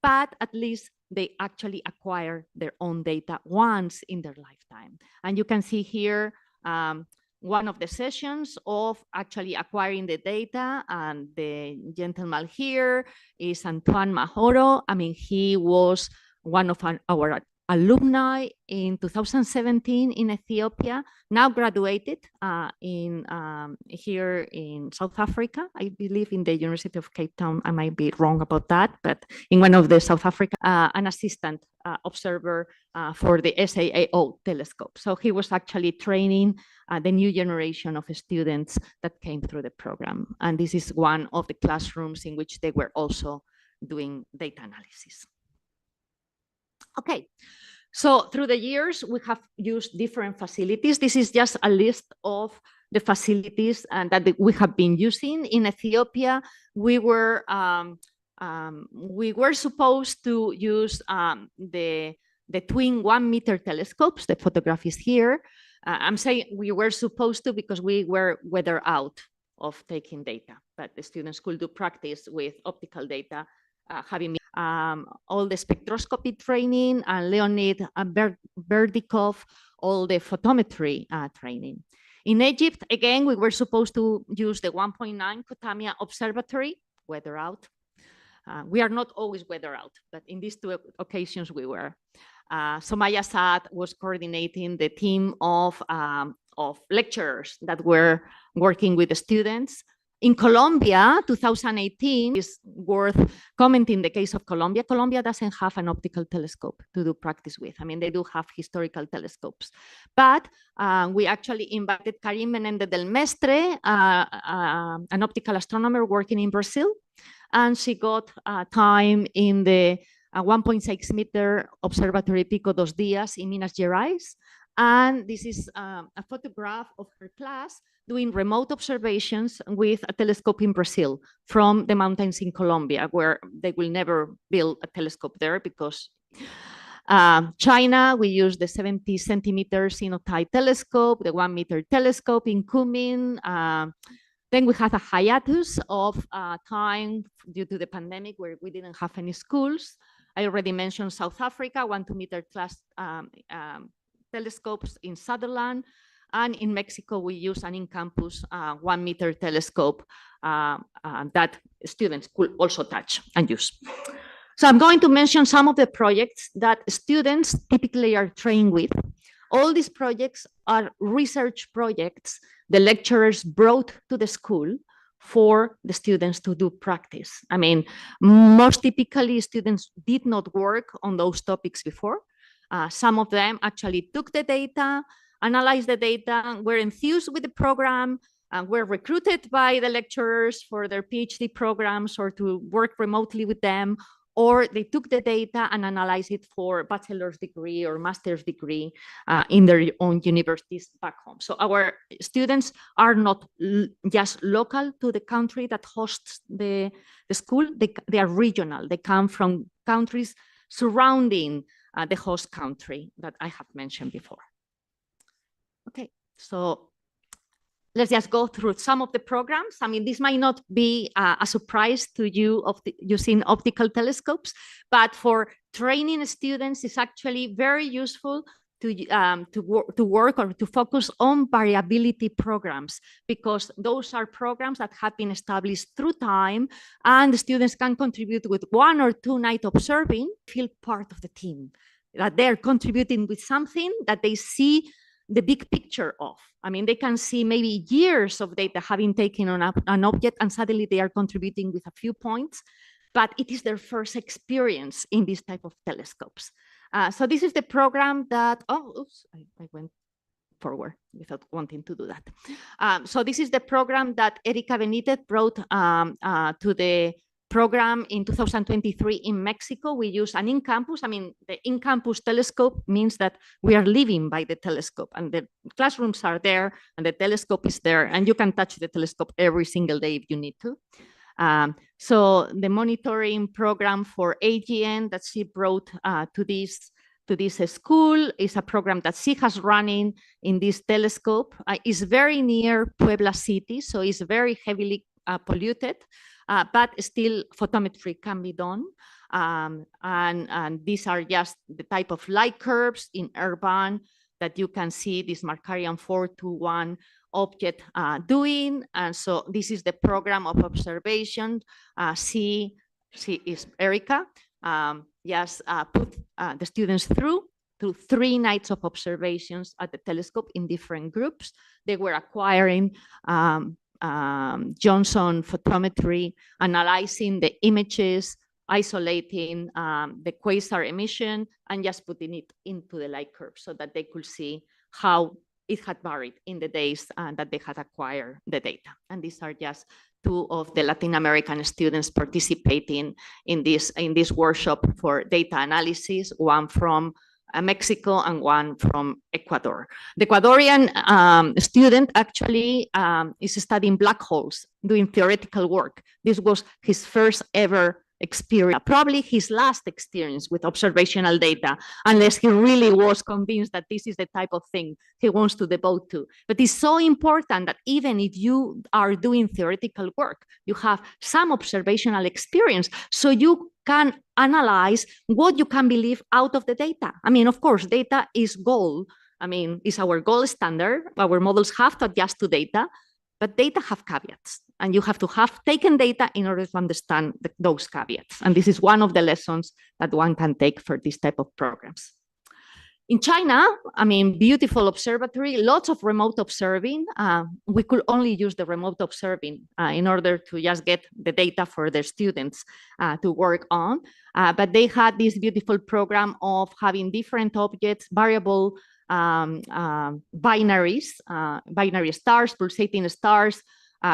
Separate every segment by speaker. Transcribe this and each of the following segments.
Speaker 1: but at least they actually acquire their own data once in their lifetime. And you can see here one of the sessions of actually acquiring the data, and the gentleman here is Antoine Mahoro. I mean, he was one of our alumni in 2017 in Ethiopia, now graduated here in South Africa, I believe in the University of Cape Town. I might be wrong about that, but in one of the South Africa, an assistant observer for the SAAO telescope. So he was actually training the new generation of students that came through the program. And this is one of the classrooms in which they were also doing data analysis. Okay, so through the years, we have used different facilities. This is just a list of the facilities that we have been using in Ethiopia. We were supposed to use the twin 1 meter telescopes. The photograph is here. I'm saying we were supposed to because we were weather out of taking data, but the students could do practice with optical data, having all the spectroscopy training, and Leonid Berdikov, all the photometry training. In Egypt, again, we were supposed to use the 1.9 Kotamia Observatory, weather out. We are not always weather out, but in these two occasions we were. Somaya Saad was coordinating the team of lecturers that were working with the students. In Colombia, 2018 is worth commenting the case of Colombia. Colombia doesn't have an optical telescope to do practice with. I mean, they do have historical telescopes. But we actually invited Karim Menendez del Mestre, an optical astronomer working in Brazil, and she got time in the 1.6 meter observatory Pico dos Dias in Minas Gerais. And this is a photograph of her class doing remote observations with a telescope in Brazil from the mountains in Colombia, where they will never build a telescope there because China, we use the 70 centimeter Sinotai telescope, the 1 meter telescope in Kunming. Then we had a hiatus of time due to the pandemic where we didn't have any schools. I already mentioned South Africa, 1 2 meter class telescopes in Sutherland. And in Mexico, we use an in-campus 1 meter telescope that students could also touch and use. So I'm going to mention some of the projects that students typically are trained with. All these projects are research projects the lecturers brought to the school for the students to do practice. I mean, most typically, students did not work on those topics before. Some of them actually took the data, analyzed the data, were enthused with the program, were recruited by the lecturers for their PhD programs or to work remotely with them, or they took the data and analyzed it for bachelor's degree or master's degree in their own universities back home. So our students are not just local to the country that hosts the school, they are regional. They come from countries surrounding the host country that I have mentioned before. Okay, so let's just go through some of the programs. I mean, this might not be a surprise to you of using optical telescopes, but for training students, it's actually very useful to work or to focus on variability programs, because those are programs that have been established through time, and the students can contribute with 1 or 2 nights observing, feel part of the team, that they're contributing with something that they see the big picture of. I mean, they can see maybe years of data having taken on an object, and suddenly they are contributing with a few points, but it is their first experience in this type of telescopes. So this is the program that, I went forward without wanting to do that. So this is the program that Erika Benitez brought to the program in 2023 in Mexico. We use an in-campus. I mean, the in-campus telescope means that we are living by the telescope, and the classrooms are there and the telescope is there, and you can touch the telescope every single day if you need to. So the monitoring program for AGN that she brought to this school is a program that she has running in this telescope. It's very near Puebla City, so it's very heavily polluted. But still photometry can be done. And these are just the type of light curves in urban that you can see this Markarian 421 object doing. And so this is the program of observation. C is Erica. Just put the students through 3 nights of observations at the telescope in different groups. They were acquiring Johnson photometry, analyzing the images, isolating the quasar emission, and just putting it into the light curve so that they could see how it had varied in the days that they had acquired the data. And these are just 2 of the Latin American students participating in this workshop for data analysis, one from Mexico and one from Ecuador. The Ecuadorian student actually is studying black holes, doing theoretical work. This was his first ever experience, probably his last experience with observational data, unless he really was convinced that this is the type of thing he wants to devote to. But it's so important that even if you are doing theoretical work, you have some observational experience so you can analyze what you can believe out of the data. I mean, of course, data is gold. I mean, it's our gold standard. Our models have to adjust to data, but data have caveats, and you have to have taken data in order to understand those caveats. And this is one of the lessons that one can take for this type of programs. In China, I mean, beautiful observatory, lots of remote observing. We could only use the remote observing in order to just get the data for their students to work on. But they had this beautiful program of having different objects, variable binaries, binary stars, pulsating stars,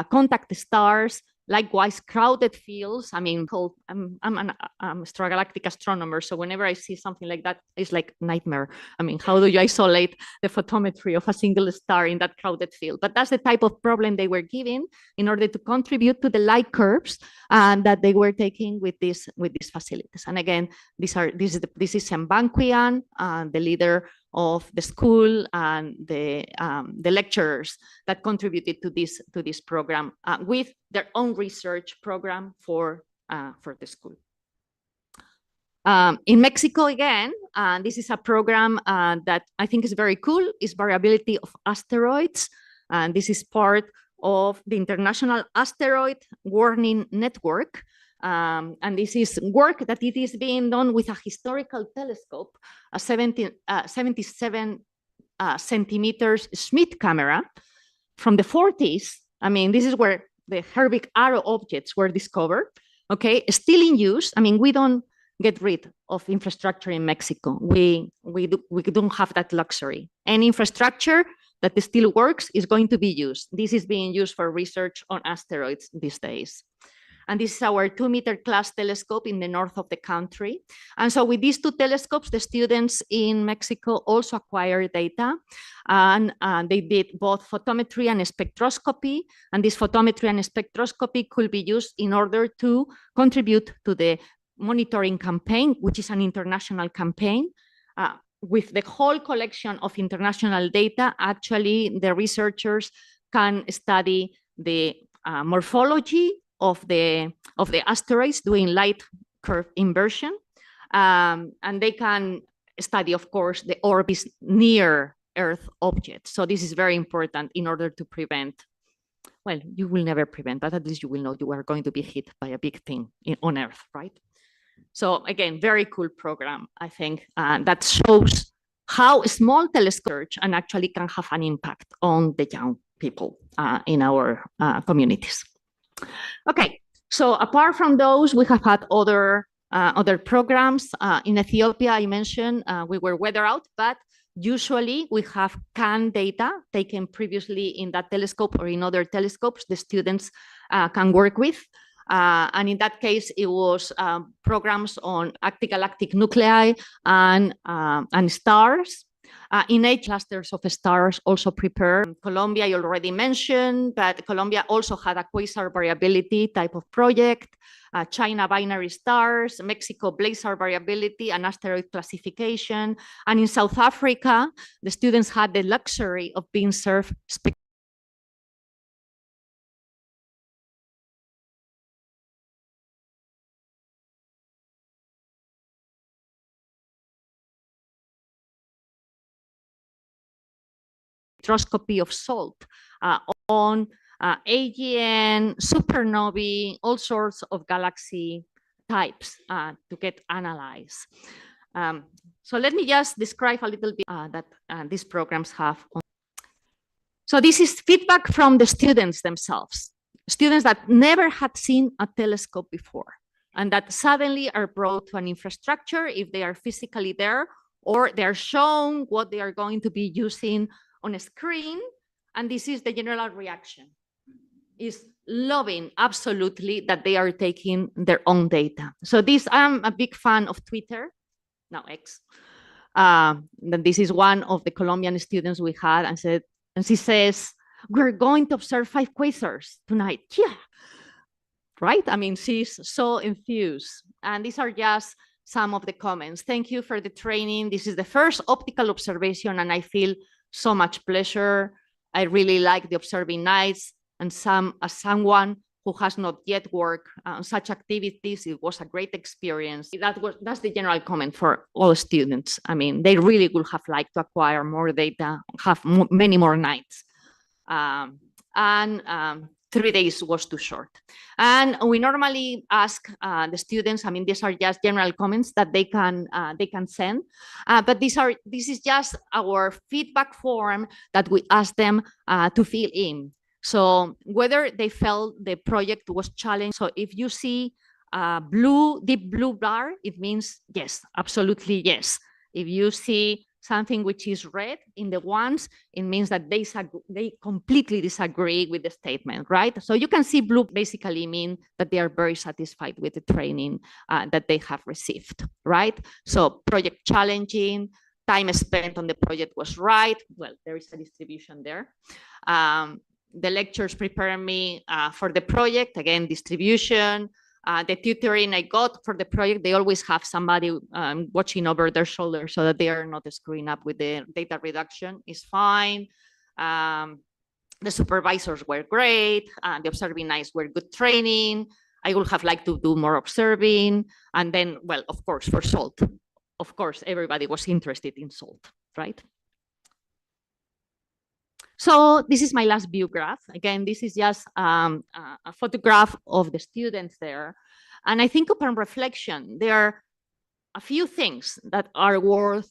Speaker 1: contact stars, likewise crowded fields. I mean, I'm an extragalactic astronomer, so whenever I see something like that, it's like nightmare. I mean, how do you isolate the photometry of a single star in that crowded field? But that's the type of problem they were given in order to contribute to the light curves that they were taking with these facilities. And again, this is Mbanquian, the leader of the school, and the lecturers that contributed to this program with their own research program for the school. In Mexico, again, this is a program that I think is very cool, is variability of asteroids. And this is part of the International Asteroid Warning Network. And this is work that it is being done with a historical telescope, a 77 centimeters Schmidt camera from the 40s. I mean, this is where the Herbig arrow objects were discovered, okay, still in use. I mean, we don't get rid of infrastructure in Mexico. We don't have that luxury. Any infrastructure that still works is going to be used. This is being used for research on asteroids these days. And this is our 2-meter class telescope in the north of the country. And so with these 2 telescopes, the students in Mexico also acquired data. And they did both photometry and spectroscopy. And this photometry and spectroscopy could be used in order to contribute to the monitoring campaign, which is an international campaign. With the whole collection of international data, actually, the researchers can study the morphology of the asteroids doing light curve inversion. And they can study, of course, the orbits near Earth objects. So this is very important in order to prevent, well, you will never prevent, but at least you will know you are going to be hit by a big thing on Earth, right? So again, very cool program, I think, that shows how small telescopes and actually can have an impact on the young people in our communities. Okay, so apart from those, we have had other programs. In Ethiopia, I mentioned we were weather out, but usually we have CAN data taken previously in that telescope or in other telescopes the students can work with. And in that case, it was programs on active galactic nuclei and stars. In 8 clusters of stars also prepared. Colombia, I already mentioned, but Colombia also had a quasar variability type of project. China binary stars, Mexico blazar variability and asteroid classification. And in South Africa, the students had the luxury of being served spectroscopy of salt on AGN, supernovae, all sorts of galaxy types to get analyzed. So let me just describe a little bit that these programs have. So this is feedback from the students themselves, students that never had seen a telescope before, and that suddenly are brought to an infrastructure if they are physically there, or they're shown what they are going to be using on a screen. And this is the general reaction, is loving absolutely that they are taking their own data. So this, I'm a big fan of Twitter, now X. This is one of the Colombian students we had, and she says, we're going to observe 5 quasars tonight. Yeah, right? I mean, she's so enthused. And these are just some of the comments. Thank you for the training. This is the first optical observation, and I feel so much pleasure. I really like the observing nights, and as someone who has not yet worked on such activities, it was a great experience. That's the general comment for all students. I mean, they really would have liked to acquire more data, have many more nights. 3 days was too short. And we normally ask the students, I mean, these are just general comments that they can send, but this is just our feedback form that we ask them to fill in. So whether they felt the project was challenging. So if you see deep blue bar, it means yes, absolutely yes. If you see something which is red in the ones, it means that they completely disagree with the statement, right? So you can see blue basically mean that they are very satisfied with the training that they have received, right? So project challenging, time spent on the project was right. Well, there is a distribution there. The lectures prepare me for the project, again, distribution. The tutoring I got for the project, they always have somebody watching over their shoulder so that they are not screwing up with the data reduction is fine. The supervisors were great. The observing nights were good training. I would have liked to do more observing. And then, well, of course, for SALT, of course, everybody was interested in SALT, right? So this is my last view graph. Again, this is just a photograph of the students there. And I think upon reflection, there are a few things that are worth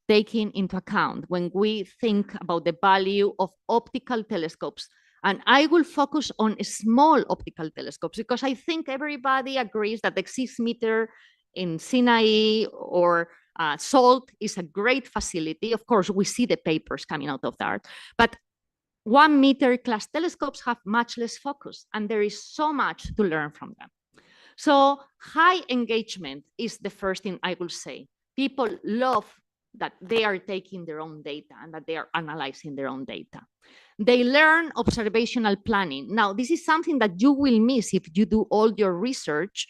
Speaker 1: taking into account when we think about the value of optical telescopes. And I will focus on small optical telescopes because I think everybody agrees that the 6 meter in Sinai or SALT is a great facility. Of course, we see the papers coming out of that, but 1 meter class telescopes have much less focus, and there is so much to learn from them. So high engagement is the first thing I will say. People love that they are taking their own data and that they are analyzing their own data. They learn observational planning. Now, this is something that you will miss if you do all your research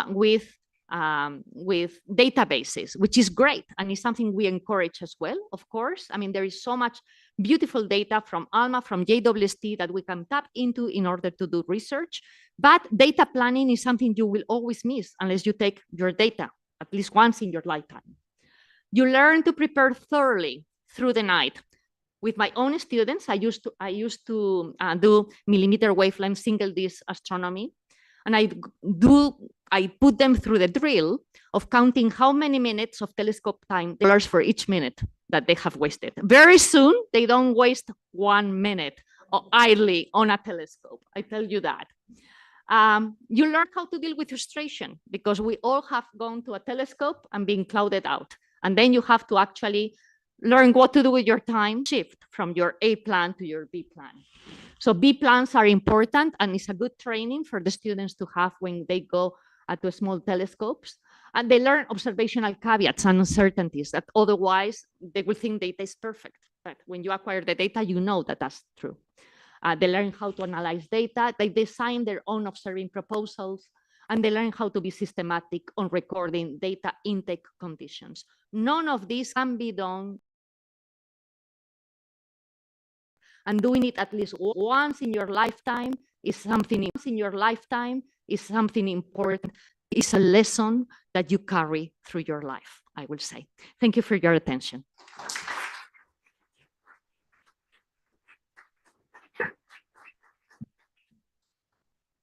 Speaker 1: with databases, which is great. And it's something we encourage as well, of course. I mean, there is so much beautiful data from ALMA, from JWST that we can tap into in order to do research. But data planning is something you will always miss unless you take your data at least once in your lifetime. You learn to prepare thoroughly through the night. With my own students, I used to do millimeter wavelength single disc astronomy. And I put them through the drill of counting how many minutes of telescope time for each minute that they have wasted. Very soon, they don't waste 1 minute idly on a telescope. I tell you that. You learn how to deal with frustration because we all have gone to a telescope and been clouded out. And then you have to actually learn what to do with your time, shift from your A plan to your B plan. So B plans are important, and it's a good training for the students to have when they go to small telescopes. And they learn observational caveats and uncertainties that otherwise they will think data is perfect. But when you acquire the data, you know that that's true. They learn how to analyze data. They design their own observing proposals, and they learn how to be systematic on recording data intake conditions. None of this can be done. And doing it at least once in your lifetime is something important. It's a lesson that you carry through your life, I will say. Thank you for your attention.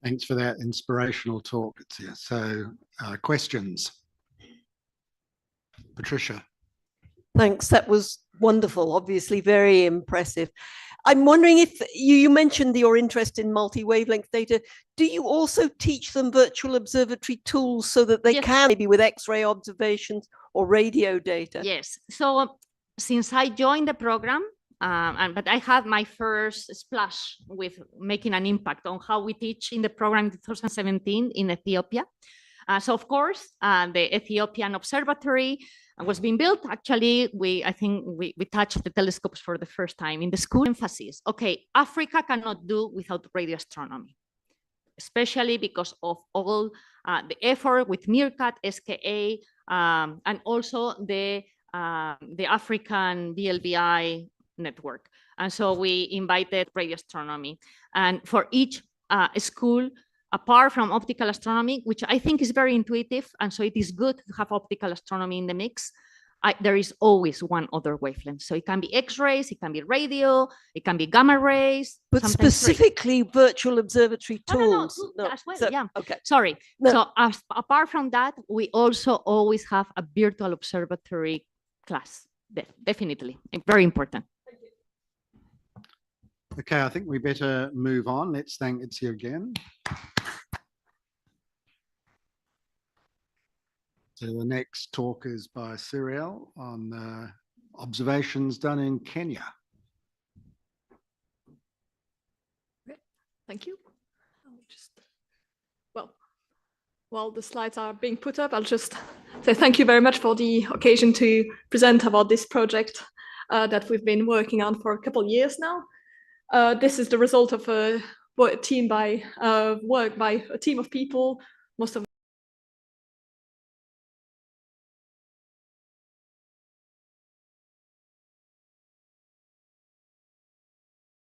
Speaker 2: Thanks for that inspirational talk. So, questions? Patricia.
Speaker 3: Thanks. That was wonderful. Obviously, very impressive. I'm wondering if you mentioned your interest in multi-wavelength data. Do you also teach them virtual observatory tools so that they can, maybe with X-ray observations or radio data?
Speaker 1: Yes. So since I joined the program, but I had my first splash with making an impact on how we teach in the program in 2017 in Ethiopia. So of course, the Ethiopian observatory was being built. Actually, I think we touched the telescopes for the first time in the school. Emphasis, okay, Africa cannot do without radio astronomy, especially because of all the effort with MeerKAT, SKA, and also the African BLBI network. And so we invited radio astronomy. And for each school, apart from optical astronomy, which I think is very intuitive, and so it is good to have optical astronomy in the mix, there is always one other wavelength. So it can be X-rays, it can be radio, it can be gamma rays.
Speaker 3: But specifically virtual observatory tools.
Speaker 1: No, as well,
Speaker 3: so,
Speaker 1: yeah.
Speaker 3: Okay.
Speaker 1: Sorry.
Speaker 3: No.
Speaker 1: So apart from that, we also always have a virtual observatory class. Definitely, very important.
Speaker 2: Okay, I think we better move on. Let's thank Itzi again. So the next talk is by Cyril on observations done in Kenya.
Speaker 4: Thank you. While the slides are being put up, I'll just say thank you very much for the occasion to present about this project that we've been working on for a couple of years now. This is the result of work by a team of people, most of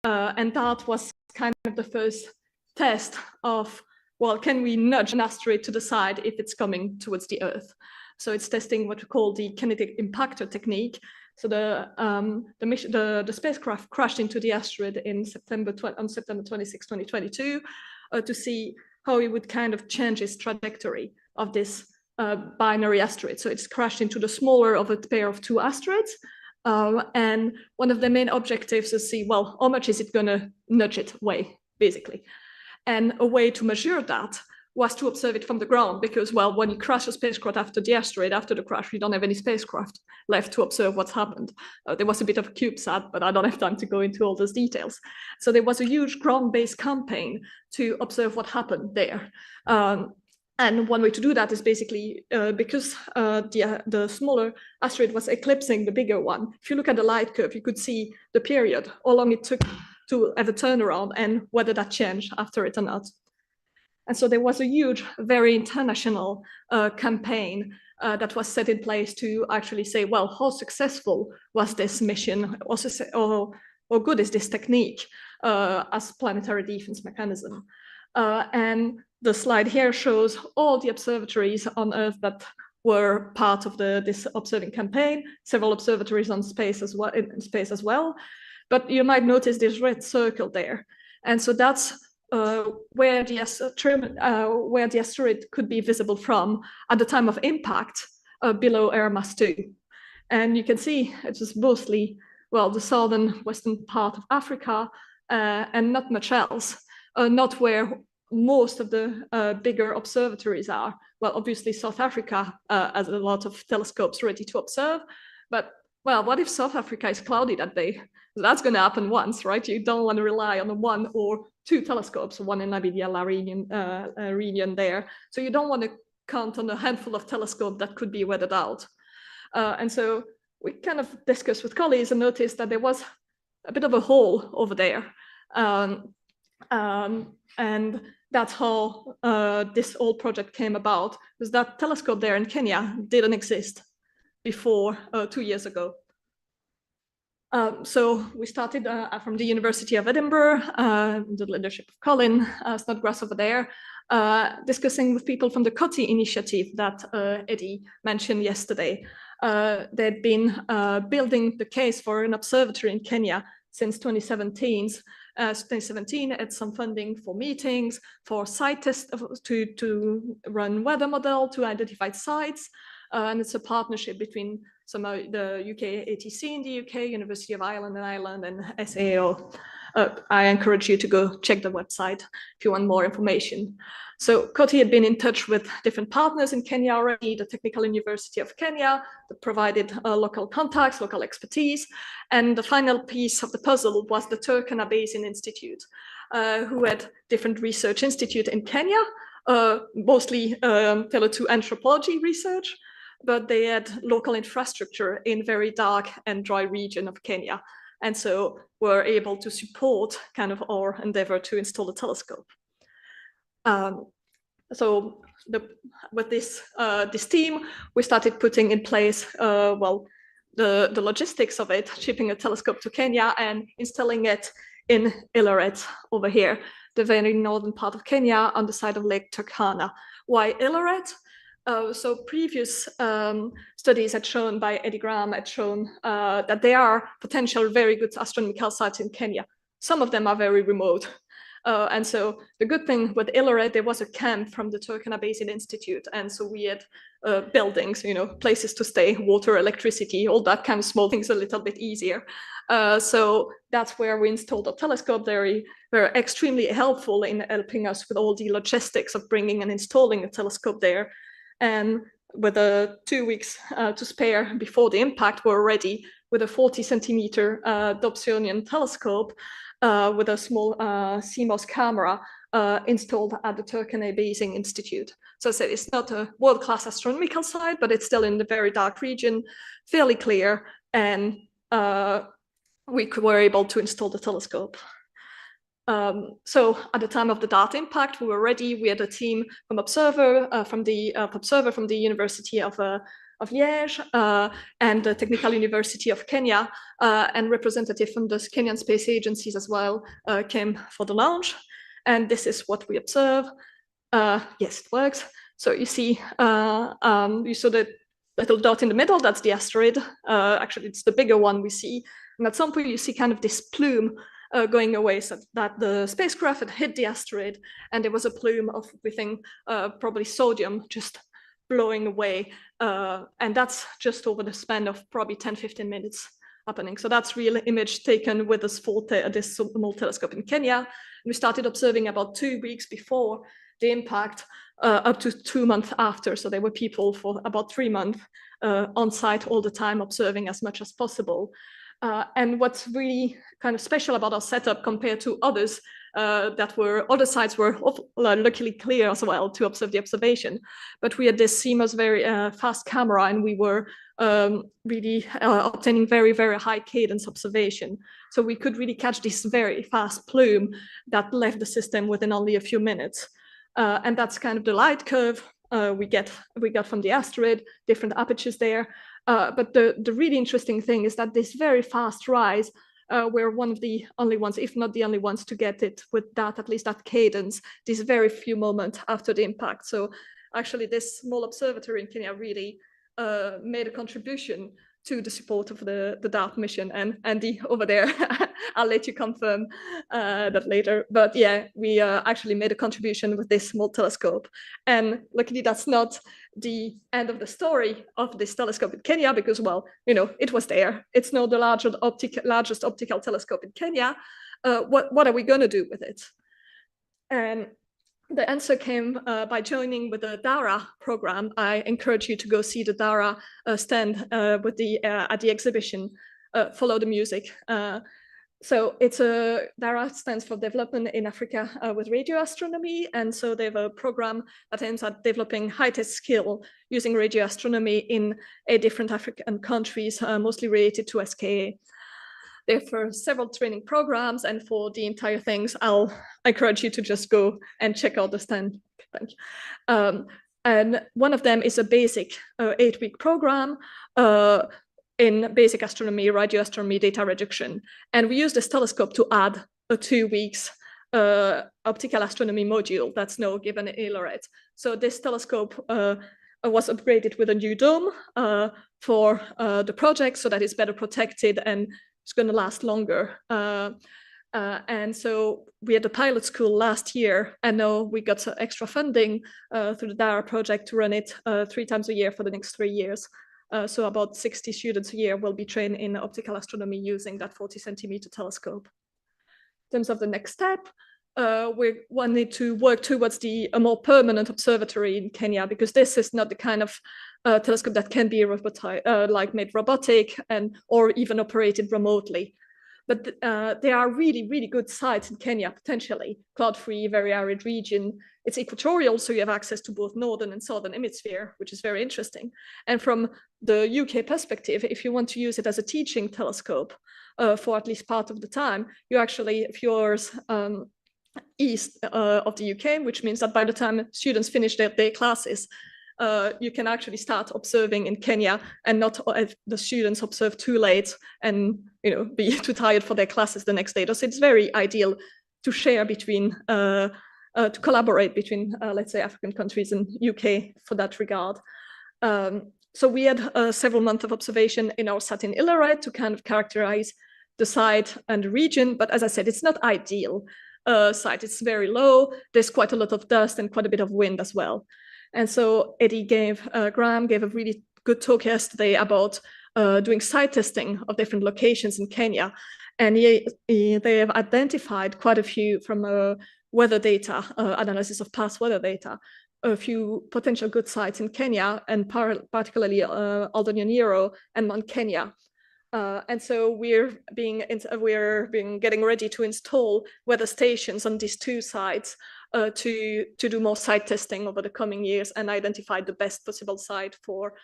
Speaker 4: and that was kind of the first test of, well, can we nudge an asteroid to the side if it's coming towards the Earth? So it's testing what we call the kinetic impactor technique. So the spacecraft crashed into the asteroid on September 26, 2022, to see how it would kind of change its trajectory of this binary asteroid. So it's crashed into the smaller of a pair of two asteroids. And one of the main objectives is to see, well, how much is it going to nudge it away, basically. And a way to measure that was to observe it from the ground, because, well, when you crash a spacecraft after the asteroid, after the crash, you don't have any spacecraft left to observe what's happened. There was a bit of a CubeSat, but I don't have time to go into all those details. So there was a huge ground-based campaign to observe what happened there. And one way to do that is basically because the smaller asteroid was eclipsing the bigger one. If you look at the light curve, you could see the period, how long it took to have a turnaround and whether that changed after it or not. And so there was a huge, very international campaign that was set in place to actually say, well, how successful was this mission? Or how good is this technique as planetary defense mechanism? And the slide here shows all the observatories on Earth that were part of this observing campaign, several observatories on space as well. But you might notice this red circle there. And so that's where the asteroid could be visible from at the time of impact below air mass 2. And you can see it was mostly, well, the southern western part of Africa and not much else, not where most of the bigger observatories are. Well, obviously South Africa has a lot of telescopes ready to observe, but well, what if South Africa is cloudy that day? That's going to happen once, right? You don't want to rely on one or two telescopes, one in Namibia, region there. So you don't want to count on a handful of telescopes that could be weathered out. And so we kind of discussed with colleagues and noticed that there was a bit of a hole over there. And that's how this whole project came about, because that telescope there in Kenya didn't exist before 2 years ago. So we started from the University of Edinburgh, the leadership of Colin Snodgrass over there, discussing with people from the COTI initiative that Eddie mentioned yesterday. They'd been building the case for an observatory in Kenya since 2017, 2017, had some funding for meetings, for site tests, to run weather model, to identify sites. And it's a partnership between the UK ATC in the UK, University of Ireland in Ireland, and SAO. I encourage you to go check the website if you want more information. So Coty had been in touch with different partners in Kenya already, the Technical University of Kenya, that provided local contacts, local expertise. And the final piece of the puzzle was the Turkana Basin Institute, who had different research institute in Kenya, mostly tailored to anthropology research, but they had local infrastructure in very dark and dry region of Kenya. And so were able to support kind of our endeavor to install a telescope. So with this team, we started putting in place, the logistics of it, shipping a telescope to Kenya and installing it in Illoret over here, the very northern part of Kenya on the side of Lake Turkana. Why Illoret? So previous studies had shown by Eddie Graham had shown that there are potential very good astronomical sites in Kenya. Some of them are very remote. And so the good thing with Illoret, there was a camp from the Turkana Basin Institute. And so we had buildings, places to stay, water, electricity, all that kind of small things a little bit easier. So that's where we installed a telescope. They were extremely helpful in helping us with all the logistics of bringing and installing a telescope there. And with 2 weeks to spare before the impact, we're ready with a 40-centimeter Dobsonian telescope with a small CMOS camera installed at the Turkana Basin Institute. So I said it's not a world-class astronomical site, but it's still in the very dark region, fairly clear, and we were able to install the telescope. So at the time of the data impact, we were ready. We had a team from observer from the University of Liège and the Technical University of Kenya, and representative from the Kenyan space agencies as well came for the launch. And this is what we observe. Yes, it works. So you see, you saw the little dot in the middle. That's the asteroid. Actually, it's the bigger one we see. And at some point, you see kind of this plume going away, so that the spacecraft had hit the asteroid, and there was a plume of, we think, probably sodium just blowing away. And that's just over the span of probably 10-15 minutes happening. So that's real image taken with this small telescope in Kenya. And we started observing about 2 weeks before the impact, up to 2 months after. So there were people for about 3 months on site all the time, observing as much as possible. And what's really kind of special about our setup compared to others, other sites were luckily clear as well to observe the observation. But we had this CMOS very fast camera, and we were really obtaining very, very high cadence observation. So we could really catch this very fast plume that left the system within only a few minutes. And that's kind of the light curve we got from the asteroid, different apertures there. But the really interesting thing is that this very fast rise, we're one of the only ones, if not the only ones, to get it with that, at least that cadence, this very few moments after the impact. So actually this small observatory in Kenya really made a contribution to the support of the DART mission. And Andy over there, I'll let you confirm that later. But yeah, we actually made a contribution with this small telescope. And luckily that's not the end of the story of this telescope in Kenya, because, well, it was there. It's now the largest optical telescope in Kenya. What are we going to do with it? And the answer came by joining with the DARA program. I encourage you to go see the DARA stand at the exhibition, Follow the Music. So DARA stands for Development in Africa with Radio Astronomy. And so they have a program that aims at developing high-tech skill using radio astronomy in 8 different African countries, mostly related to SKA. There for several training programs, and for the entire things, I'll encourage you to just go and check out the stand. Thank you. And one of them is a basic 8-week program in basic astronomy, radio astronomy, data reduction. And we use this telescope to add a 2 weeks optical astronomy module that's now given in Illoret. So this telescope was upgraded with a new dome for the project, so that it's better protected and it's going to last longer. And so we had a pilot school last year, and now we got some extra funding through the DARA project to run it 3 times a year for the next 3 years. So about 60 students a year will be trained in optical astronomy using that 40-centimeter telescope. In terms of the next step, we wanted to work towards a more permanent observatory in Kenya, because this is not the kind of telescope that can be made robotic or even operated remotely. But there are really, really good sites in Kenya, potentially. Cloud-free, very arid region. It's equatorial, so you have access to both northern and southern hemisphere, which is very interesting. And from the UK perspective, if you want to use it as a teaching telescope for at least part of the time, you actually, if you're east of the UK, which means that by the time students finish their day classes, you can actually start observing in Kenya and not have the students observe too late and be too tired for their classes the next day. So it's very ideal to share between, to collaborate between, let's say, African countries and UK for that regard. So we had several months of observation in our site in Illarad to kind of characterize the site and the region. But as I said, it's not ideal site. It's very low. There's quite a lot of dust and quite a bit of wind as well. And so Graham gave a really good talk yesterday about doing site testing of different locations in Kenya. And they have identified quite a few from weather data, analysis of past weather data, a few potential good sites in Kenya, and particularly Aldo Nyiro and Mount Kenya. And so we're getting ready to install weather stations on these 2 sites to do more site testing over the coming years and identify the best possible site for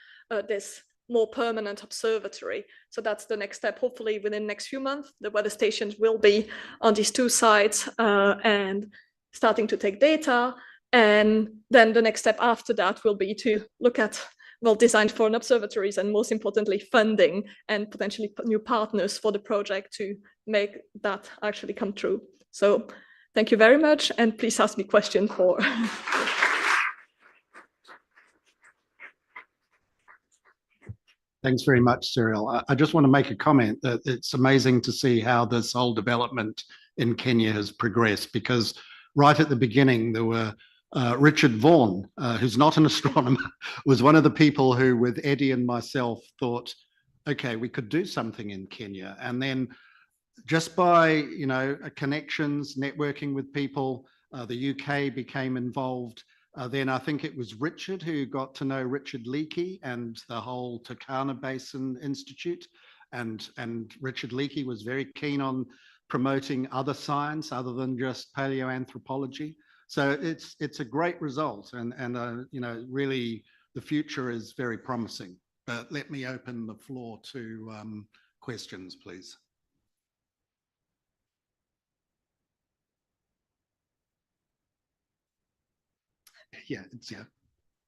Speaker 4: this more permanent observatory. So that's the next step. Hopefully within the next few months, the weather stations will be on these 2 sites and starting to take data. And then the next step after that will be to look at well-designed foreign observatories and, most importantly, funding and potentially new partners for the project to make that actually come true. So thank you very much, and please ask me questions for.
Speaker 2: Thanks very much, Cyril. I just want to make a comment that it's amazing to see how this whole development in Kenya has progressed, because right at the beginning, there were Richard Vaughan, who's not an astronomer, was one of the people who, with Eddie and myself, thought, okay, we could do something in Kenya. And then just by, connections, networking with people, the UK became involved. Then I think it was Richard who got to know Richard Leakey and the whole Turkana Basin Institute. And Richard Leakey was very keen on promoting other science other than just paleoanthropology. So it's a great result, and really the future is very promising. But let me open the floor to questions, please. Yeah.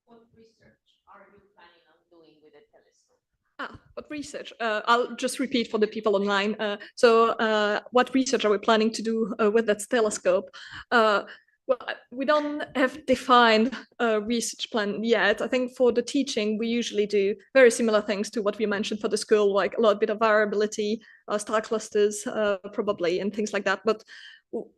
Speaker 1: What research are you planning on doing with the telescope?
Speaker 4: What research? I'll just repeat for the people online. What research are we planning to do with that telescope? Well, we don't have defined a research plan yet. I think for the teaching, we usually do very similar things to what we mentioned for the school, like a bit of variability, star clusters, probably, and things like that. But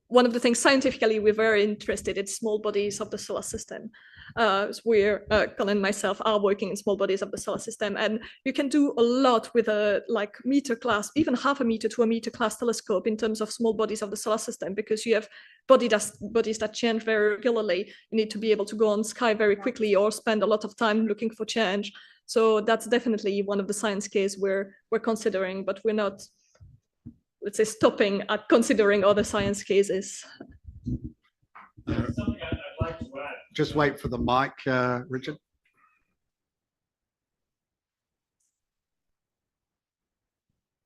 Speaker 4: one of the things scientifically we're very interested in small bodies of the solar system. Colin and myself are working in small bodies of the solar system, and you can do a lot with a meter class, even 0.5 meter to 1 meter class telescope in terms of small bodies of the solar system, because you have bodies that change very regularly. You need to be able to go on sky very quickly or spend a lot of time looking for change. So that's definitely one of the science cases we're considering, but we're not, let's say, stopping at considering other science cases.
Speaker 5: Something I'd like to add.
Speaker 2: Just wait for the mic, Richard.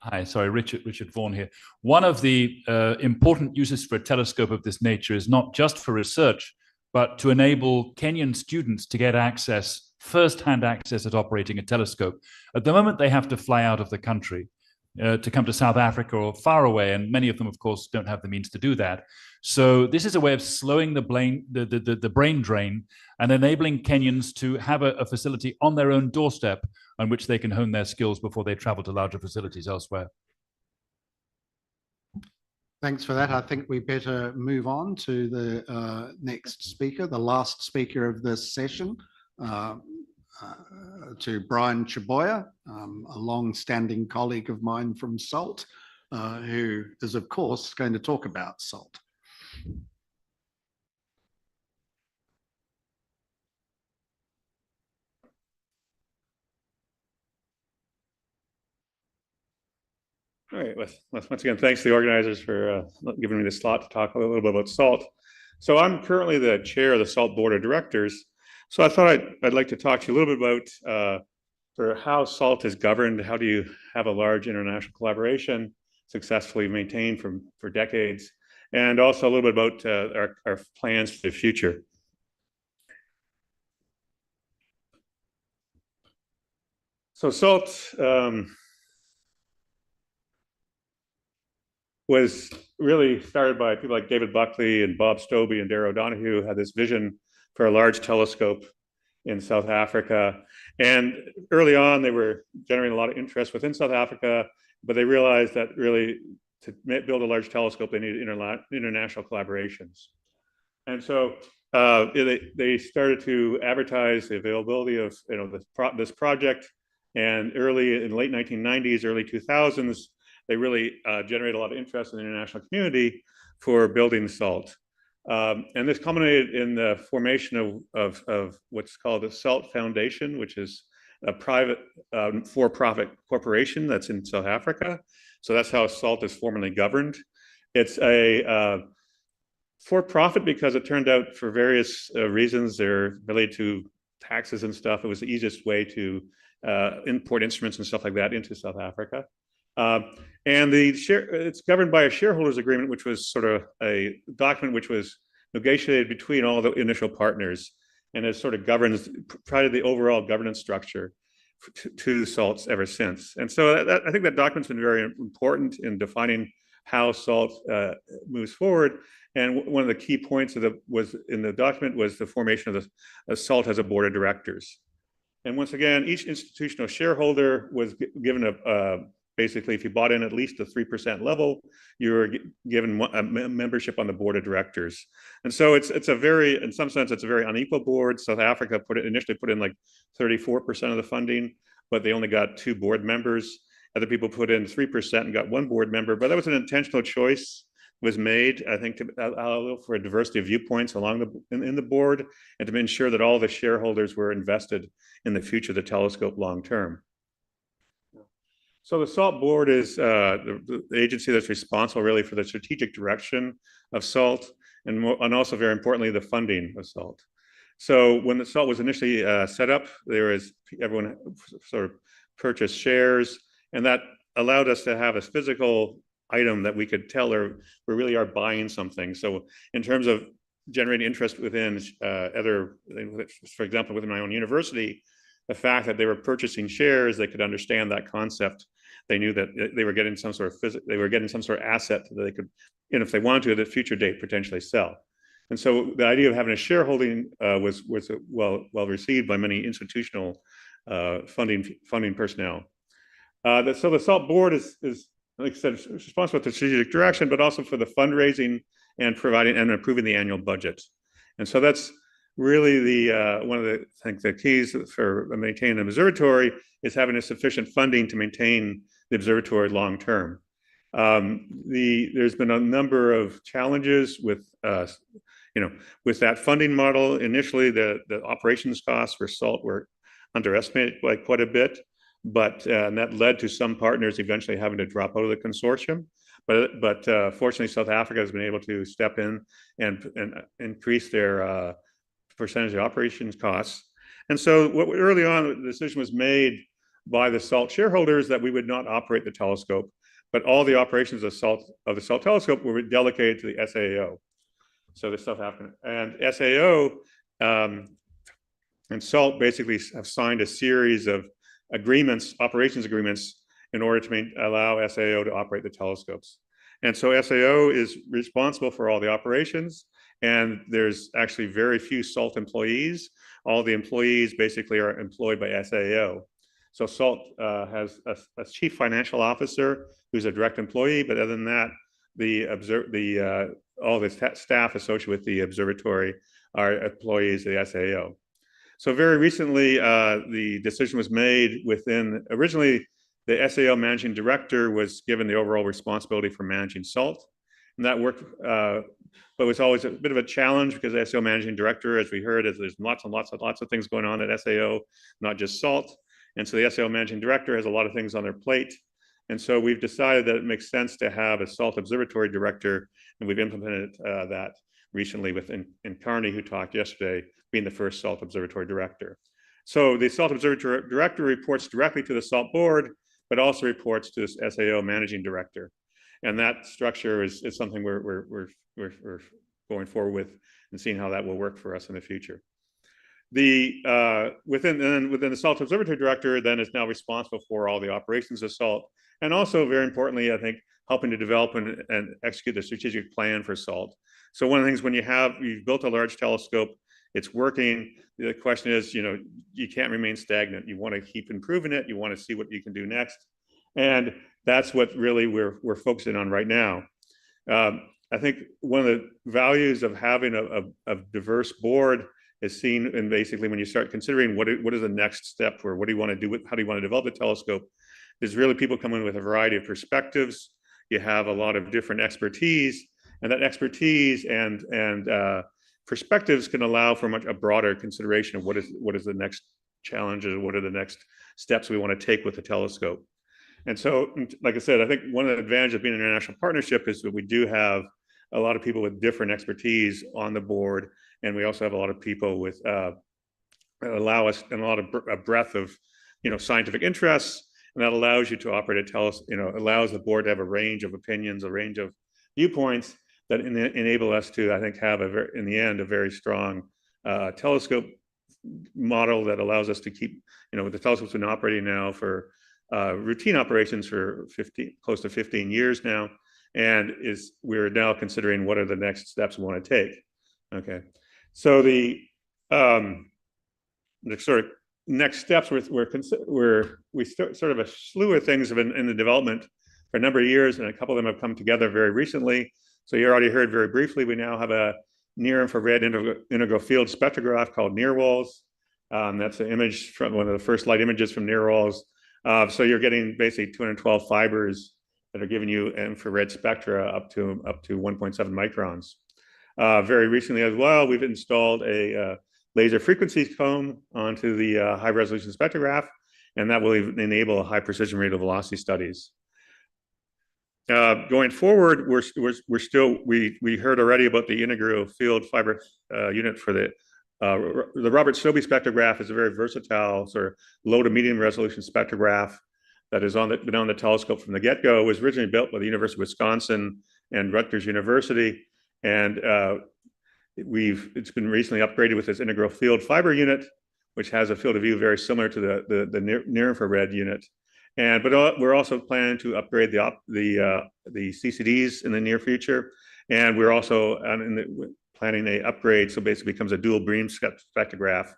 Speaker 5: Hi, sorry, Richard Vaughan here. One of the important uses for a telescope of this nature is not just for research, but to enable Kenyan students to get access, first-hand access at operating a telescope. At the moment, they have to fly out of the country to come to South Africa or far away, and many of them, of course, don't have the means to do that. So this is a way of slowing the brain drain and enabling Kenyans to have a facility on their own doorstep on which they can hone their skills before they travel to larger facilities elsewhere.
Speaker 2: Thanks for that. I think we better move on to the next speaker, the last speaker of this session, to Brian Chaboya, a long-standing colleague of mine from SALT, who is, of course, going to talk about SALT.
Speaker 6: All right, once again, thanks to the organizers for giving me the slot to talk a little bit about SALT. So I'm currently the chair of the SALT Board of Directors. So I thought I'd like to talk to you a little bit about for how SALT is governed. How do you have a large international collaboration successfully maintained for decades? And also a little bit about our plans for the future. So SALT was really started by people like David Buckley and Bob Stobie and Darragh O'Donoghue, who had this vision for a large telescope in South Africa. And early on, they were generating a lot of interest within South Africa, but they realized that really to build a large telescope, they needed international collaborations. And so they started to advertise the availability of this project. And early in the late 1990s, early 2000s, they really generated a lot of interest in the international community for building SALT. And this culminated in the formation of what's called the SALT Foundation, which is a private for-profit corporation that's in South Africa. So that's how SALT is formally governed. It's a for-profit because it turned out for various reasons they're related to taxes and stuff. It was the easiest way to import instruments and stuff like that into South Africa. And it's governed by a shareholders agreement, which was sort of a document which was negotiated between all the initial partners, and it sort of governs, provided the overall governance structure to SALT ever since. And so I think that document's been very important in defining how SALT moves forward. And one of the key points in the document was the formation of the SALT as a board of directors. And once again, each institutional shareholder was given basically, if you bought in at least the 3% level, you were given a membership on the board of directors. And so it's a very, in some sense, it's a very unequal board. South Africa initially put in like 34% of the funding, but they only got 2 board members. Other people put in 3% and got 1 board member, but that was an intentional choice was made, I think, to allow for a diversity of viewpoints in the board, and to ensure that all the shareholders were invested in the future of the telescope long term. So the SALT board is the agency that's responsible really for the strategic direction of SALT, and also very importantly, the funding of SALT. So when the SALT was initially set up, everyone sort of purchased shares, and that allowed us to have a physical item that we could tell we really are buying something. So in terms of generating interest within for example, within my own university, the fact that they were purchasing shares, they could understand that concept. They knew that they were getting some sort of asset that they could, if they wanted to, at a future date, potentially sell. And so the idea of having a shareholding was well received by many institutional funding personnel. So the SALT board is, like I said, responsible for the strategic direction, but also for the fundraising and providing and improving the annual budget. And so that's really one of the keys for maintaining an observatory is having a sufficient funding to maintain the observatory long term. There's been a number of challenges with that funding model. Initially, the operations costs for SALT were underestimated by quite a bit, but and that led to some partners eventually having to drop out of the consortium. But fortunately, South Africa has been able to step in and increase their percentage of operations costs. And so early on, the decision was made by the SALT shareholders that we would not operate the telescope, but all the operations of the SALT telescope were delegated to the SAO. So the South African and SAO and SALT basically have signed a series of agreements, operations agreements, in order to allow SAO to operate the telescopes. And so SAO is responsible for all the operations, and there's actually very few SALT employees. All the employees basically are employed by SAO. So SALT has a chief financial officer who's a direct employee, but other than that, all the staff associated with the observatory are employees of the SAO. So very recently, the decision was made originally the SAO managing director was given the overall responsibility for managing SALT. And that worked, but it was always a bit of a challenge because the SAO managing director, as we heard, there's lots of things going on at SAO, not just SALT. And so the SAO managing director has a lot of things on their plate. And so we've decided that it makes sense to have a SALT observatory director, and we've implemented that recently with Carney, who talked yesterday, being the first SALT observatory director. So the SALT observatory director reports directly to the SALT board, but also reports to the SAO managing director. And that structure is something we're going forward with and seeing how that will work for us in the future. Within the SALT observatory director then is now responsible for all the operations of SALT, and also very importantly, I think, helping to develop and execute the strategic plan for SALT. So one of the things when you've built a large telescope, it's working, the question is, you can't remain stagnant. You want to keep improving it. You want to see what you can do next. And that's what really we're focusing on right now. I think one of the values of having a diverse board is seen in basically when you start considering what is the next step, or what do you want to do how do you want to develop the telescope? There's really people coming with a variety of perspectives. You have a lot of different expertise, and that expertise and perspectives can allow for a broader consideration of what is the next challenges, what are the next steps we want to take with the telescope. And so, like I said, I think one of the advantages of being an international partnership is that we do have a lot of people with different expertise on the board, and we also have a lot of people with allow us and a lot of breadth of scientific interests, and that allows you to operate allows the board to have a range of opinions, a range of viewpoints that enable us to, I think, have in the end a very strong telescope model that allows us to keep, the telescope's been operating now for routine operations for close to 15 years now, and we're now considering what are the next steps we want to take. Okay, so the sort of next steps we sort of a slew of things have been in the development for a number of years, and a couple of them have come together very recently. So you already heard very briefly, we now have a near-infrared integral field spectrograph called NIRWALS. That's an image from one of the first light images from NIRWALS. So you're getting basically 212 fibers that are giving you infrared spectra up to 1.7 microns. Very recently as well, we've installed a laser frequency comb onto the high resolution spectrograph, and that will enable high precision radial velocity studies. Going forward, we heard already about the integral field fiber unit for the Robert Sobey spectrograph is a very versatile sort of low to medium resolution spectrograph that is been on the telescope from the get-go. It was originally built by the University of Wisconsin and Rutgers University, and it's been recently upgraded with this integral field fiber unit, which has a field of view very similar to the near infrared unit. But we're also planning to upgrade the CCDs in the near future, and we're also planning an upgrade, so basically becomes a dual beam spectrograph,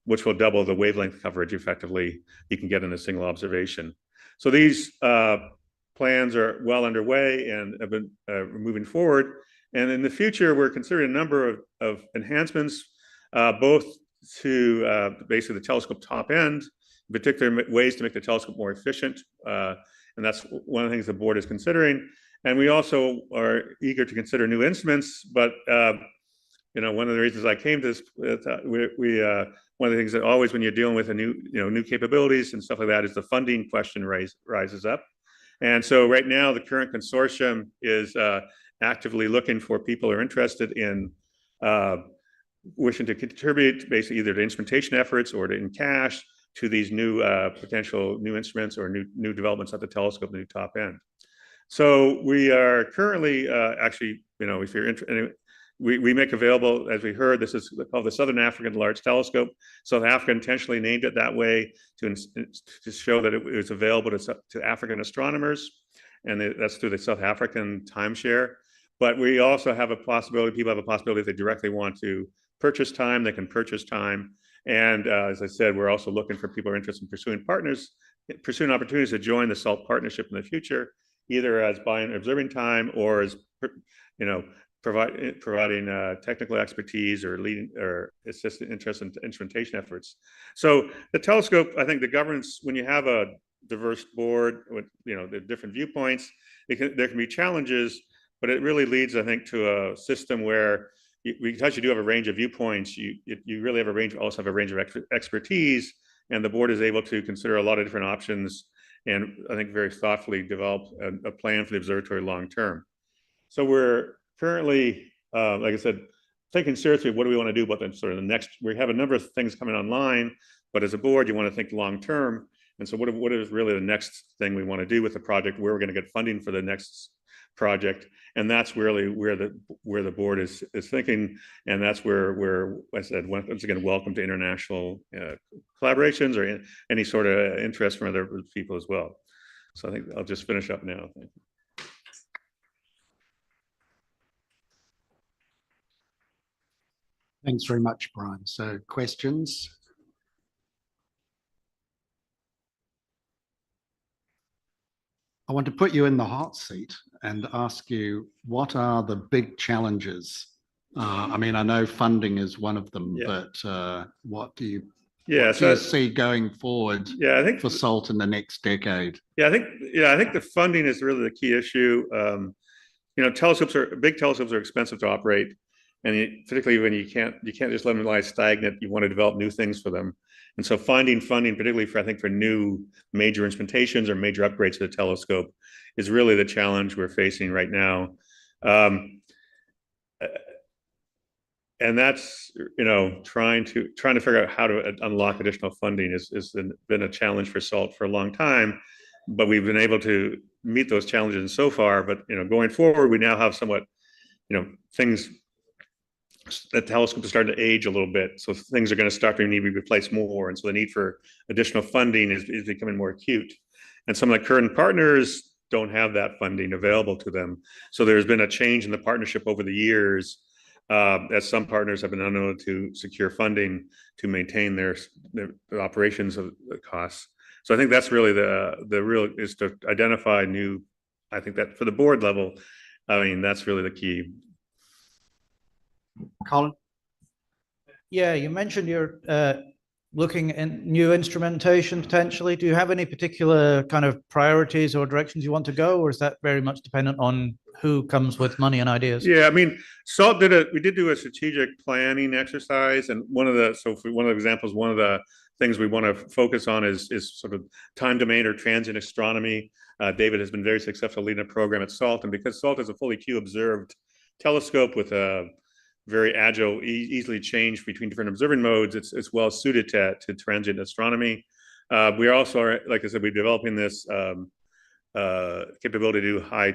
Speaker 6: which will double the wavelength coverage effectively you can get in a single observation. So these plans are well underway and have been moving forward. And in the future, we're considering a number of enhancements, both to basically the telescope top end, in particular ways to make the telescope more efficient. And that's one of the things the board is considering. And we also are eager to consider new instruments, but one of the reasons I came to this, one of the things that always when you're dealing with new capabilities and stuff like that is the funding question rises up. And so right now the current consortium is actively looking for people who are interested in wishing to contribute basically either to instrumentation efforts or in cash to these new potential new instruments or new developments at the telescope, the new top end. So we are currently actually, if you're interested, we make available, as we heard, this is called the Southern African Large Telescope. South Africa intentionally named it that way to show that it was available to African astronomers, and that's through the South African timeshare. But we also have a possibility, people have a possibility if they directly want to purchase time, they can purchase time. And as I said, we're also looking for people who are interested in pursuing opportunities to join the SALT partnership in the future, either as buying observing time or as, you know, providing technical expertise or leading or assistant interest in instrumentation efforts. So the telescope, I think the governance, when you have a diverse board with, you know, the different viewpoints, there can be challenges, but it really leads, I think, to a system where because you do have a range of viewpoints, you really have a range, also have a range of expertise, and the board is able to consider a lot of different options and I think very thoughtfully develop a plan for the observatory long term. So we're currently, like I said, thinking seriously, what do we want to do about the sort of the next, we have a number of things coming online, but as a board, you want to think long term. And so what is really the next thing we want to do with the project, where we're going to get funding for the next project. And that's really where the board is thinking. And that's where I said, once again, welcome to international collaborations or any sort of interest from other people as well. So I think I'll just finish up now. Thank you.
Speaker 2: Thanks very much, Brian. So questions? I want to put you in the hot seat and ask you, what are the big challenges? I mean, I know funding is one of them, but what do you see going forward
Speaker 6: I think
Speaker 2: for SALT in the next decade?
Speaker 6: I think the funding is really the key issue. You know, big telescopes are expensive to operate. And particularly when you can't just let them lie stagnant, you want to develop new things for them. And so finding funding, particularly for, I think, for new major instrumentations or major upgrades to the telescope, is really the challenge we're facing right now. And that's, you know, trying to figure out how to unlock additional funding has been a challenge for SALT for a long time. But we've been able to meet those challenges so far. But, you know, going forward, we now have somewhat, you know, things. The telescope is starting to age a little bit, so things are going to start to need to be replaced more, and so the need for additional funding is becoming more acute. And some of the current partners don't have that funding available to them. So there's been a change in the partnership over the years, as some partners have been unable to secure funding to maintain their operations of the costs. So I think that's really the real is to identify new. I think that for the board level, I mean, that's really the key.
Speaker 2: Colin?
Speaker 7: Yeah, you mentioned you're looking at new instrumentation potentially. Do you have any particular kind of priorities or directions you want to go, or is that very much dependent on who comes with money and ideas?
Speaker 6: Yeah, I mean, SALT we did do a strategic planning exercise, and one of the examples, one of the things we want to focus on is sort of time domain or transient astronomy. David has been very successful leading a program at SALT, and because SALT is a fully Q observed telescope with a very agile, easily changed between different observing modes, it's well suited to transient astronomy. We also are, like I said, we're developing this capability to do high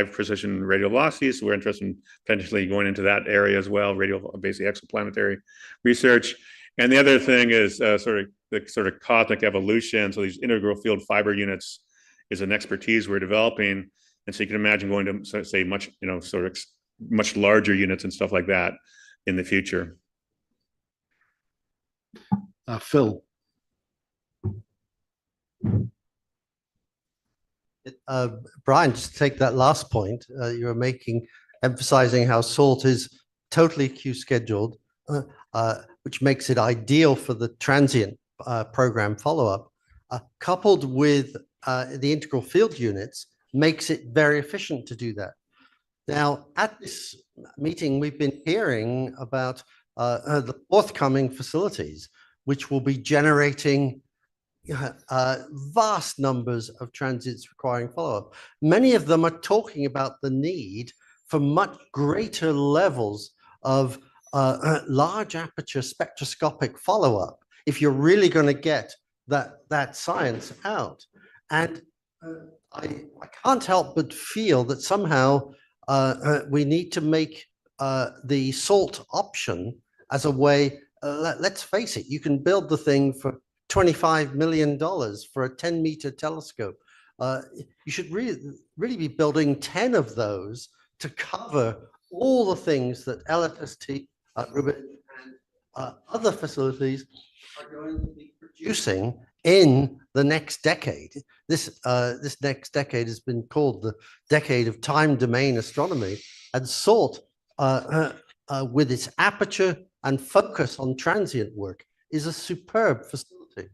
Speaker 6: precision radial velocities. So we're interested in potentially going into that area as well, basically exoplanetary research. And the other thing is sort of cosmic evolution. So these integral field fiber units is an expertise we're developing. And so you can imagine going to say much, you know, sort of much larger units and stuff like that in the future.
Speaker 2: Phil.
Speaker 8: Brian, just to take that last point you were making, emphasizing how SALT is totally Q scheduled, which makes it ideal for the transient program follow-up, coupled with the integral field units, makes it very efficient to do that. Now, at this meeting, we've been hearing about the forthcoming facilities, which will be generating vast numbers of transits requiring follow-up. Many of them are talking about the need for much greater levels of large aperture spectroscopic follow-up if you're really going to get that science out. And I can't help but feel that somehow we need to make the SALT option as a way, let's face it, you can build the thing for $25 million for a 10-meter telescope. You should really be building 10 of those to cover all the things that LFST, Rubin, and other facilities are going to be producing in the next decade. This next decade has been called the decade of time domain astronomy, and SALT, with its aperture and focus on transient work, is a superb facility.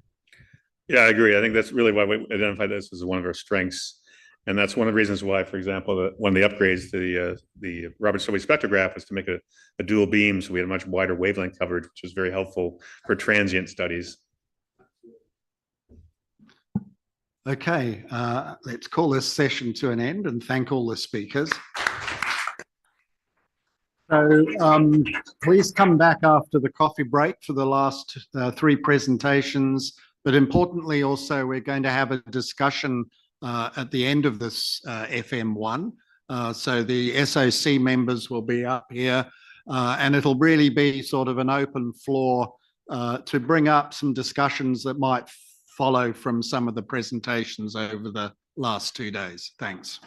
Speaker 6: Yeah, I agree. I think that's really why we identified this as one of our strengths. And that's one of the reasons why, for example, one of the upgrades to the Robert Stobie spectrograph was to make a dual beam. So we had a much wider wavelength coverage, which was very helpful for transient studies.
Speaker 2: Okay, let's call this session to an end and thank all the speakers. So please come back after the coffee break for the last 3 presentations. But importantly, also, we're going to have a discussion at the end of this FM1. So the SOC members will be up here, and it'll really be sort of an open floor to bring up some discussions that might follow from some of the presentations over the last 2 days. Thanks.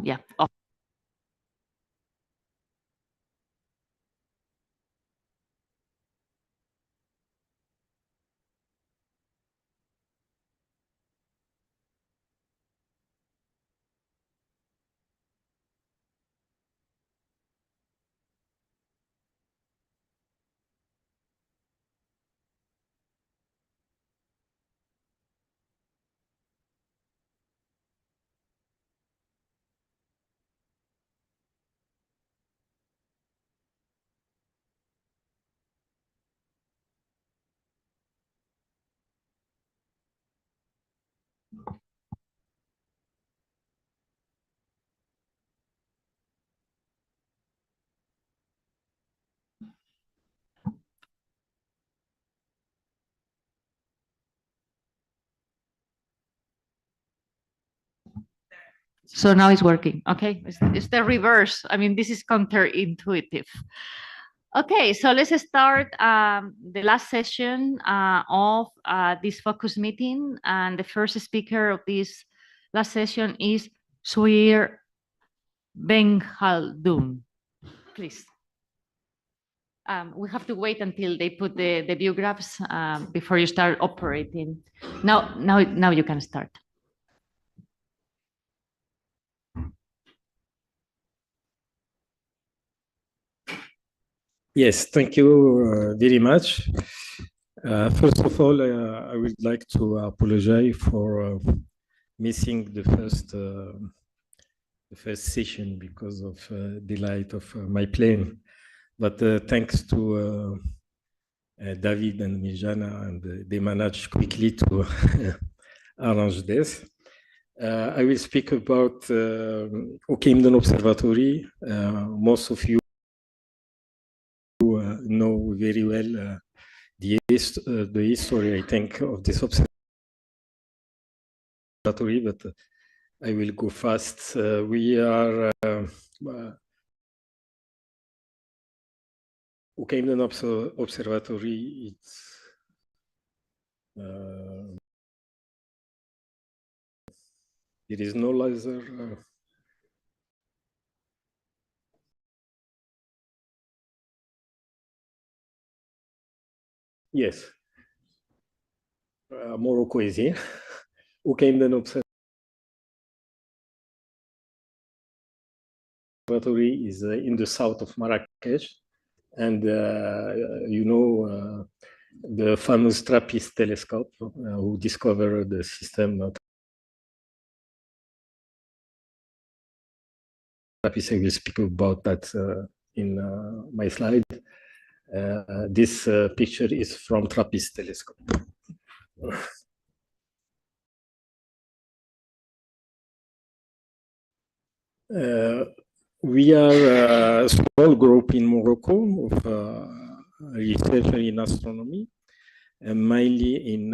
Speaker 1: yeah. So now it's working. Okay, it's the reverse. I mean, this is counterintuitive. Okay, so let's start the last session of this focus meeting. And the first speaker of this last session is Suir Benghaldun. Please. We have to wait until they put the view graphs before you start operating. Now you can start.
Speaker 9: Yes, thank you very much. First of all, I would like to apologize for missing the first session because of delay of my plane. But thanks to David and Mijana, and they managed quickly to arrange this. I will speak about Oakhamden Observatory. Most of you know very well the history, I think, of this observatory, but I will go fast. We are Oakhamden Observatory. It's there is no laser. Yes, Morocco is here. Oakhamden Observatory is in the south of Marrakesh, and you know the famous TRAPPIST telescope, who discovered the system. TRAPPIST, I will speak about that in my slide. This picture is from TRAPPIST telescope. We are a small group in Morocco of researchers in astronomy, and mainly in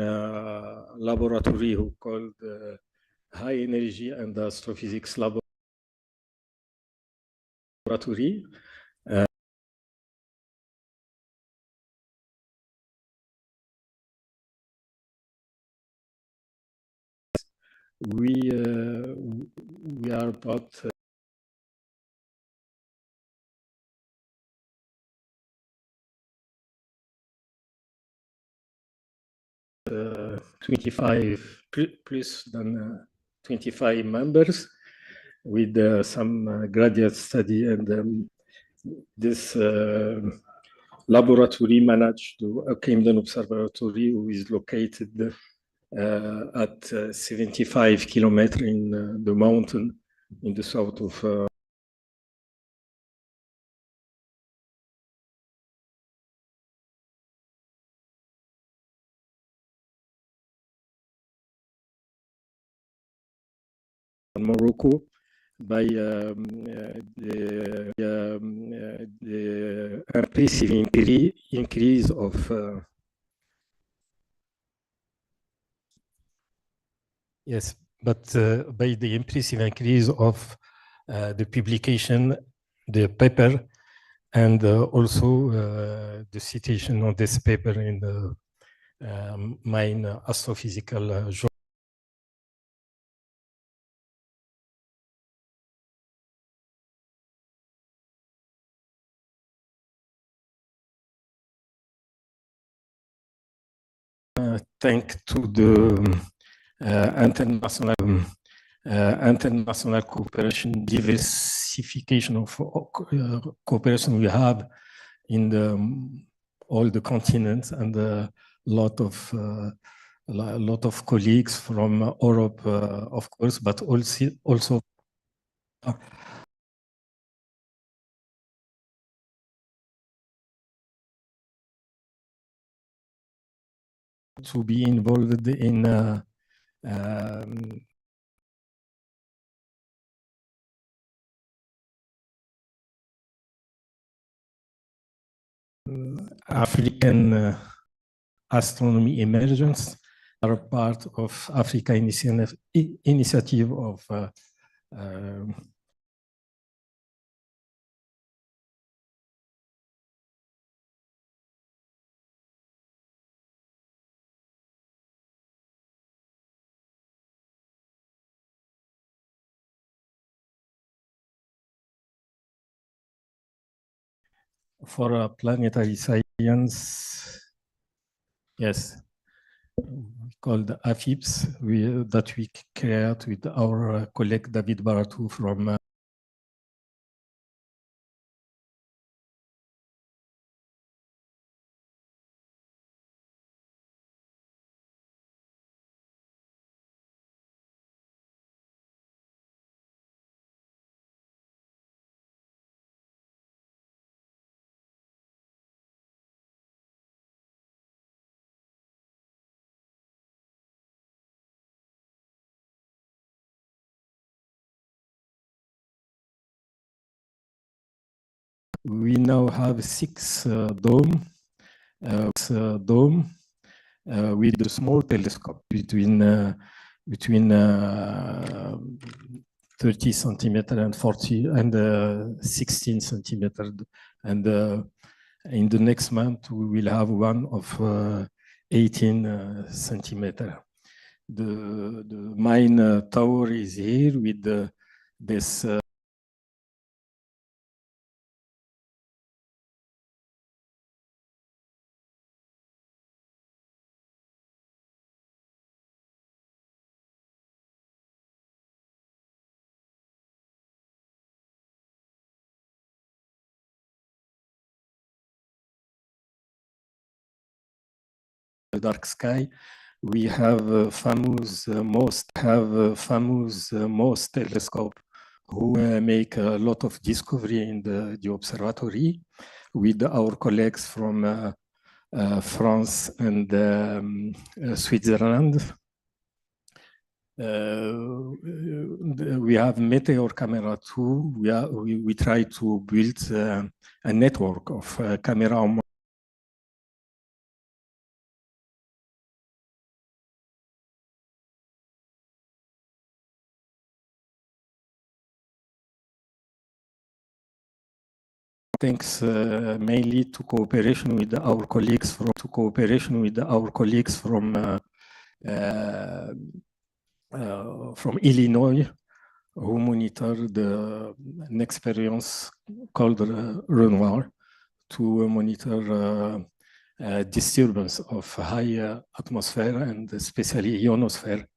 Speaker 9: laboratory who called High Energy and Astrophysics Laboratory. We are about 25 plus than 25 members with some graduate study, and this laboratory managed to Oakhamden Observatory, who is located at 75 kilometers in the mountain in the south of Morocco by the impressive increase of yes, but by the impressive increase of the publication, the paper, and also the citation of this paper in the main astrophysical journal. thanks to the international cooperation, diversification of cooperation we have in all the continents, and a lot of colleagues from Europe, of course, but also to be involved in African astronomy emergence, are part of Africa initiative of for planetary science. Yes, called AFIPS, that we create with our colleague David Baratou from we now have 6 dome with the small telescope between 30 centimeter and 40 and 16 centimeter, and in the next month we will have one of 18 centimeter. The main tower is here with this dark sky. We have famous MOST telescope who make a lot of discovery in the observatory with our colleagues from France and Switzerland. We have meteor camera too. We try to build a network of camera. Thanks mainly to cooperation with our colleagues from Illinois, who monitor an experience called Renoir to monitor disturbance of high atmosphere and especially ionosphere.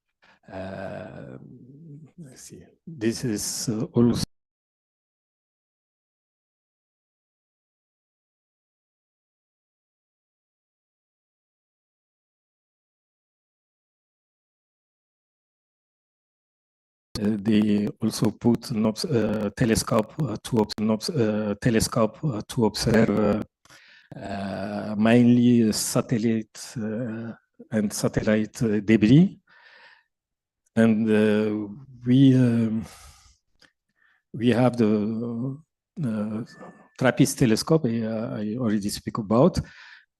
Speaker 9: Let's see. This is also they also put an telescope to observe mainly satellite and satellite debris, and we have the TRAPPIST telescope I already speak about,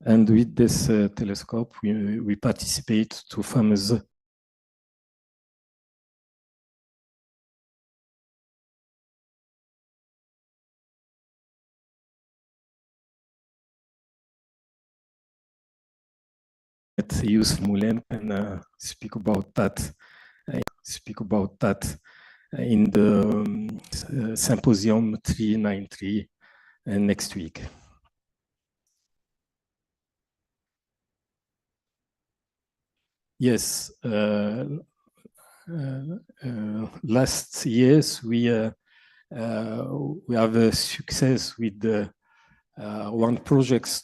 Speaker 9: and with this telescope we participate to famous Youssef Moulin can speak about that. In the Symposium 393 next week. yes, last years we have a success with one project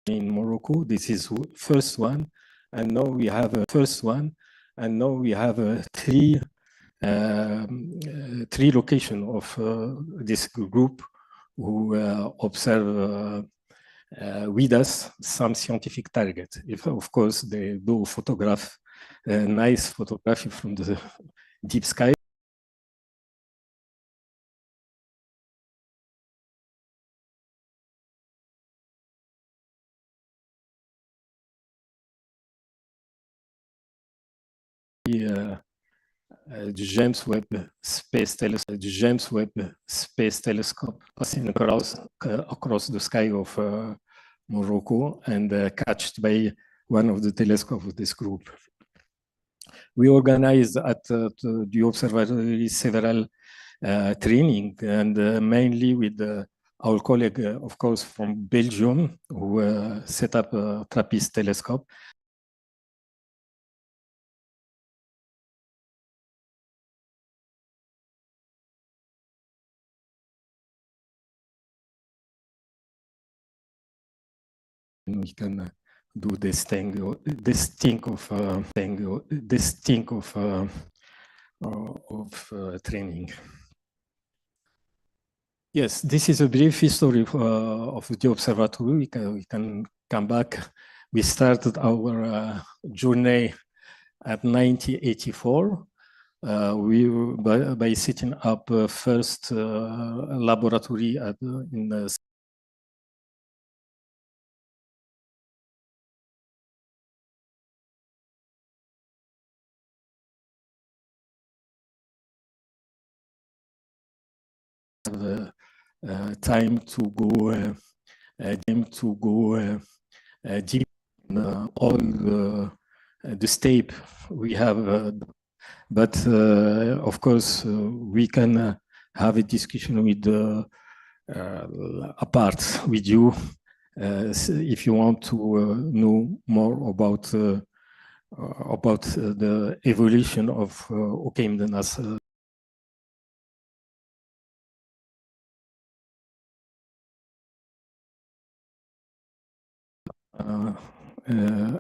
Speaker 9: in Morocco. This is first one, and now we have a first one, and now we have three location of this group who observe with us some scientific target. If of course they do photograph, nice photography from the deep sky. Du James Webb Space Telescope passing across the sky of Morocco and catched by one of the telescopes of this group. We organized at the observatory several training, and mainly with our colleague, of course, from Belgium, who set up a TRAPPIST telescope. We can do this thing of training. Yes, this is a brief history of the observatory. We can come back. We started our journey at 1984. By setting up first laboratory in the time to go deep in all the step we have, but of course we can have a discussion with apart with you if you want to know more about the evolution of Okeimden as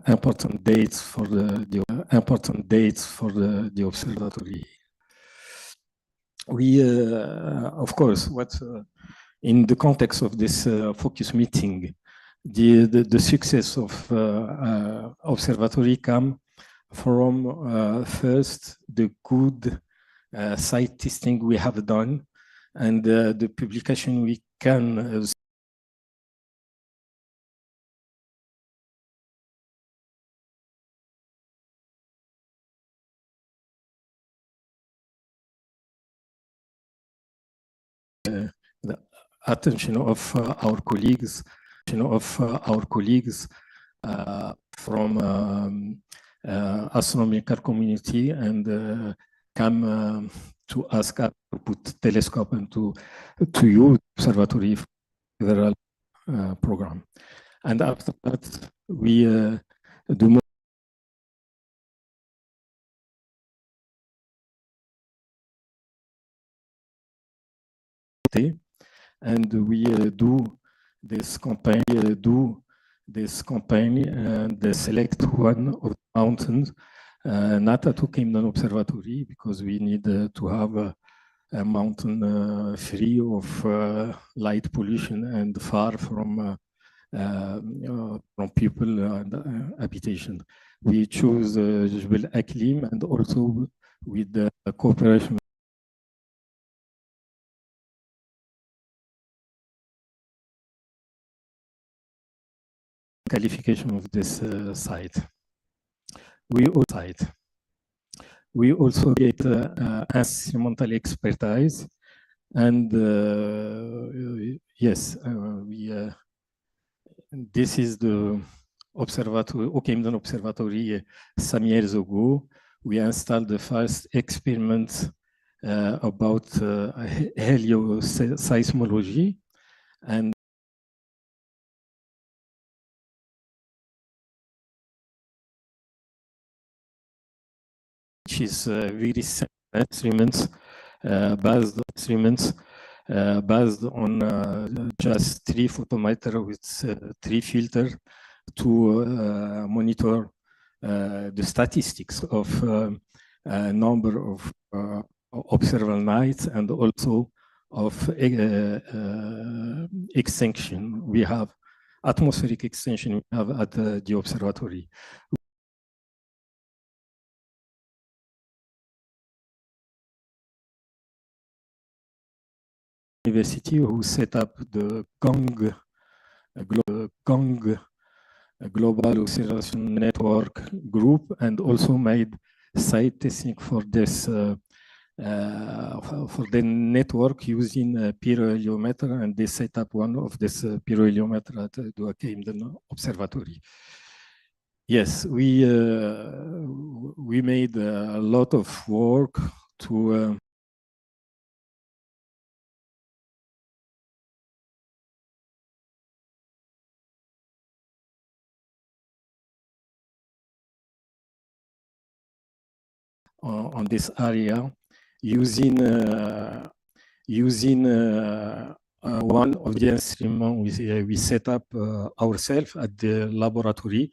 Speaker 9: important dates for the observatory. We, of course, in the context of this focus meeting, the success of observatory come from first the good site testing we have done, and the publication we can the attention of our colleagues from astronomical community, and come to ask us to put telescope and to use observatory federal program. And after that, we do more. And we do this campaign, and select one of the mountains, not at Okeimden Observatory, because we need to have a mountain free of light pollution and far from people and habitation. We choose Jebel Aklim, and also with the cooperation qualification of this site. We also get instrumental expertise, and yes, this is the observatory, Okeimden Observatory, some years ago, we installed the first experiments about helioseismology, and which is very simple instruments based on just 3 photometer with 3 filters to monitor the statistics of number of observable nights and also of extinction. We have atmospheric extinction we have at the observatory. University who set up the GANG, Global Observation Network group, and also made site testing for this for the network using pyroheliometer, and they set up one of this pyroheliometer at the Camden Observatory. Yes, we made a lot of work to on this area using one of the instruments we set up ourselves at the laboratory.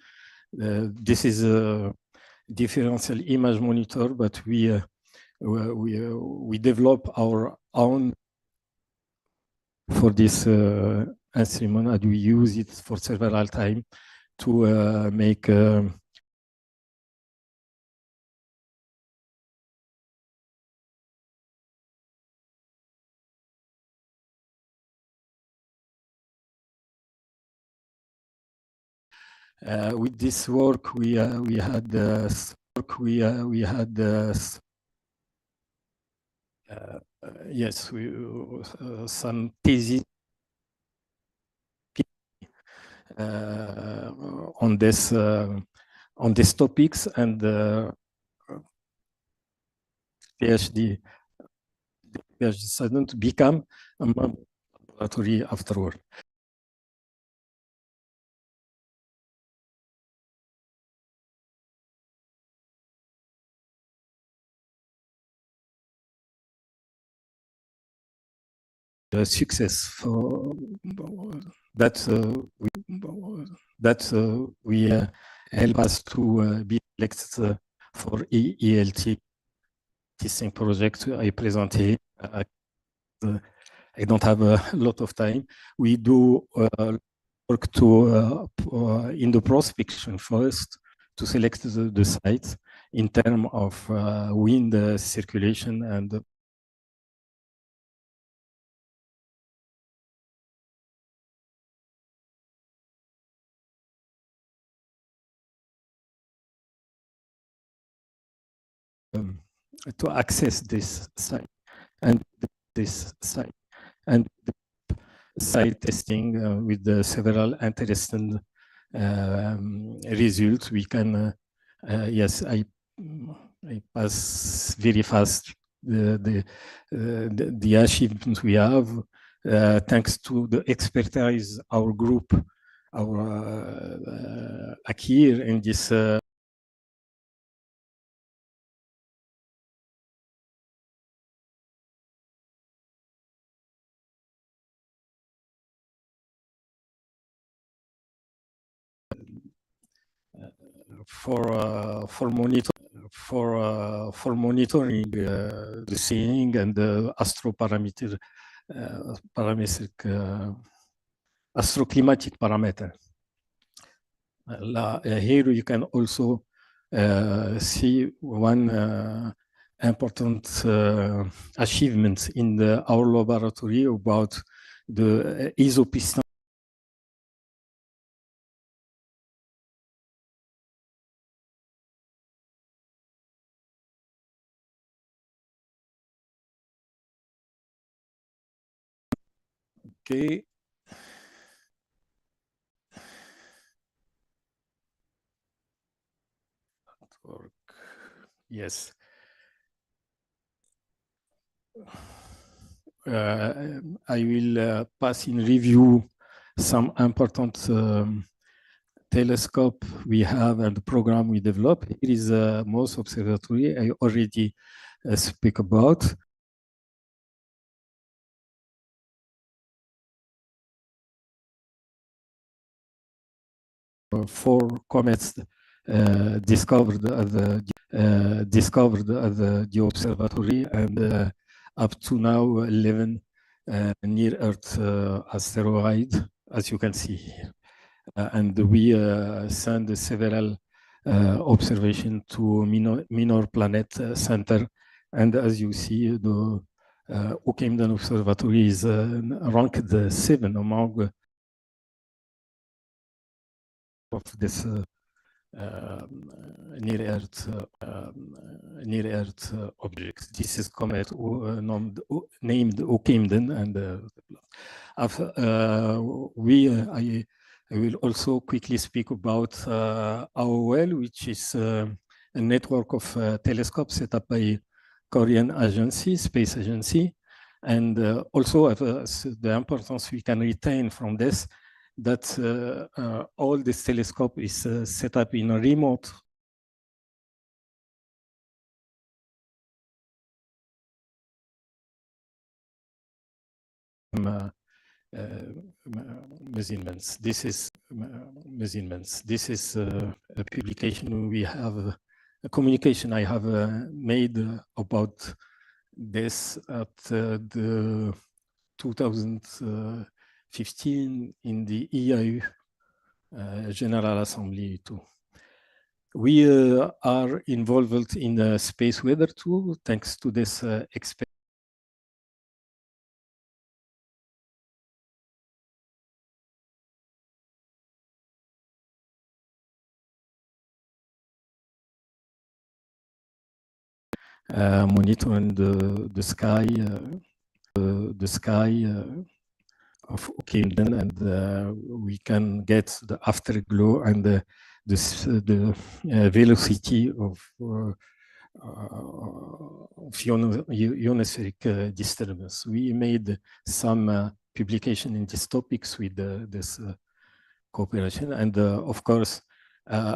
Speaker 9: This is a differential image monitor, but we develop our own for this instrument, and we use it for several times to make with this work we had yes, some thesis on these topics, and PhD student become a laboratory afterward. The success for that we help us to be elected for ELT testing project I presented. I don't have a lot of time. We do work to in the prospection first to select the sites in terms of wind circulation and to access this site and this site and site testing with the several interesting results. We can yes, I pass very fast the achievements we have thanks to the expertise our group acquire in this for monitoring the seeing and the astroparameter parametric astroclimatic parameter. Here you can also see one important achievement in our laboratory about the isopiston. Okay. Work. Yes. I will pass in review some important telescope we have and the program we develop. Here is MOS observatory I already speak about. Four comets discovered at the observatory, and up to now 11 near Earth asteroid, as you can see here. And we send several observation to minor planet center, and as you see, the Oakhamden Observatory is ranked 7 among of this near Earth objects. This is comet named Oakhamden, and I will also quickly speak about AOL, which is a network of telescopes set up by Korean space agency, and also the importance we can retain from this, that all this telescope is set up in a remote measurements. This is measurements. This is a publication we have, a communication I have made about this at the 2015 in the IAU General Assembly too. We are involved in space weather too, thanks to this monitoring the sky of Oakhamden, and we can get the afterglow and the velocity of ionospheric disturbance. We made some publication in these topics with this cooperation, and of course,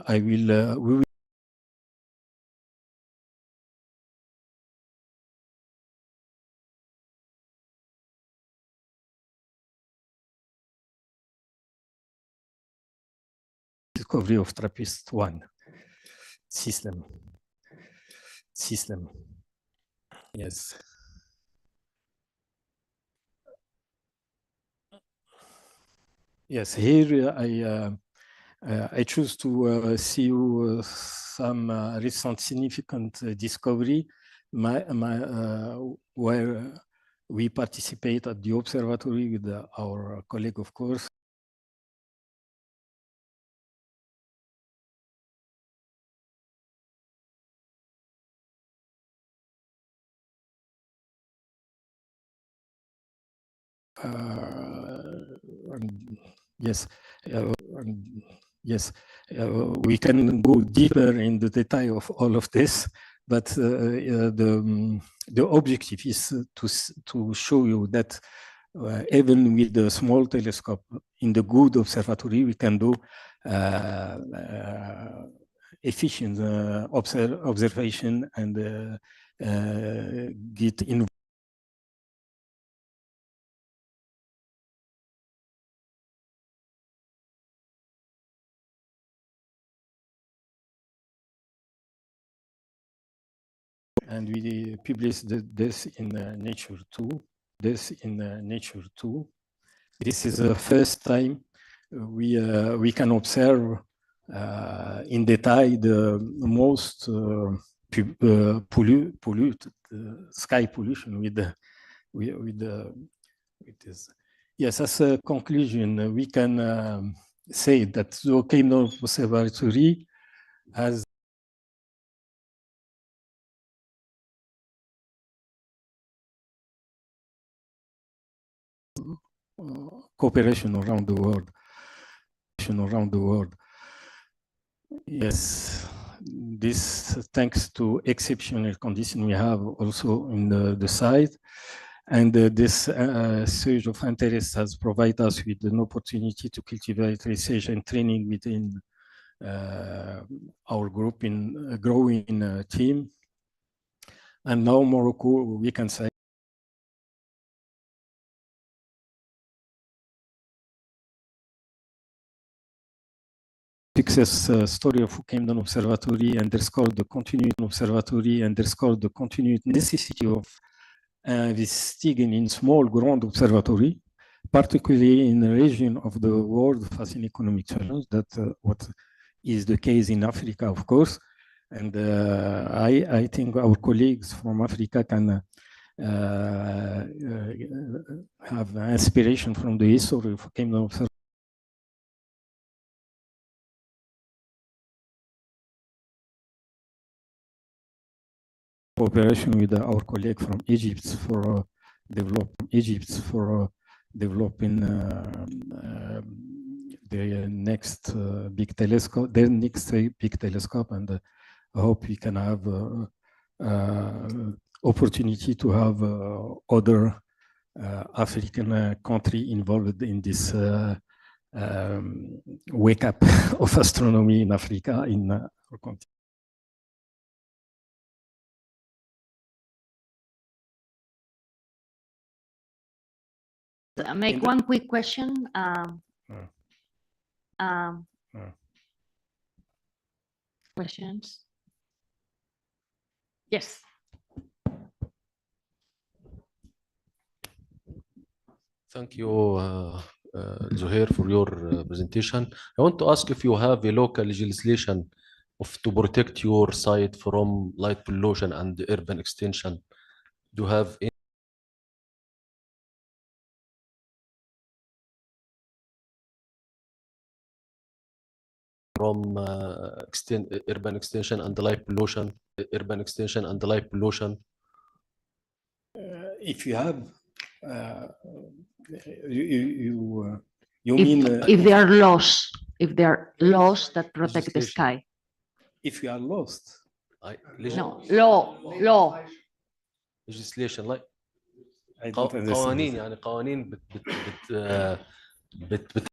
Speaker 9: we will discovery of TRAPPIST-1 system. Yes. Yes, here I choose to see you some recent significant discovery where we participate at the observatory with our colleague, of course. Yes, we can go deeper in the detail of all of this, but the objective is to show you that even with the small telescope in the good observatory, we can do efficient observation and get in. And we published this in Nature 2. This is the first time we can observe in detail the most polluted sky pollution with this. Yes, as a conclusion, we can say that the Oakhamden Observatory has cooperation around the world. Yes, this thanks to exceptional conditions we have also in the site. And this surge of interest has provided us with an opportunity to cultivate research and training within our group in a growing team. And now Morocco, we can say, success story of Camden Observatory underscored the continued necessity of investigating in small ground observatory, particularly in a region of the world facing economic challenge. That what is the case in Africa, of course. And I think our colleagues from Africa can have inspiration from the history of Camden Observatory. Cooperation with our colleague from Egypt for developing their next big telescope, and I hope we can have opportunity to have other African country involved in this wake up of astronomy in Africa in our continent.
Speaker 1: Make one quick question. Questions? Yes.
Speaker 10: Thank you, Zuhair, for your presentation. I want to ask if you have a local legislation to protect your site from light pollution and urban extension. Do you have any? From urban extension and the light pollution,
Speaker 9: If you have, you
Speaker 1: If,
Speaker 9: mean
Speaker 1: if there are laws, that protect the sky.
Speaker 9: if you are lost?
Speaker 1: No, law.
Speaker 10: legislation like
Speaker 9: I don't understand.
Speaker 10: قوانين يعني قوانين بت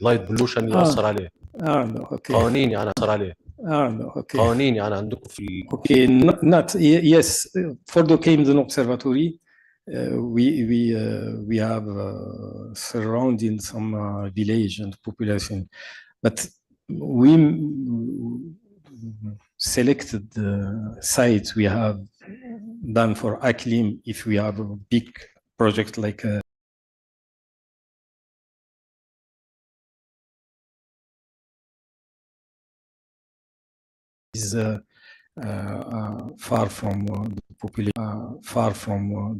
Speaker 10: لايت بولوشن يأثر عليه.
Speaker 9: Okay.
Speaker 10: قوانين يعني يأثر عليه.
Speaker 9: Okay.
Speaker 10: قوانين يعني عندكم في.
Speaker 9: Okay, not yes. For the Camden Observatory, we have surrounding some village and population, but we selected the sites we have done for ACLIM. If we have a big project like is far from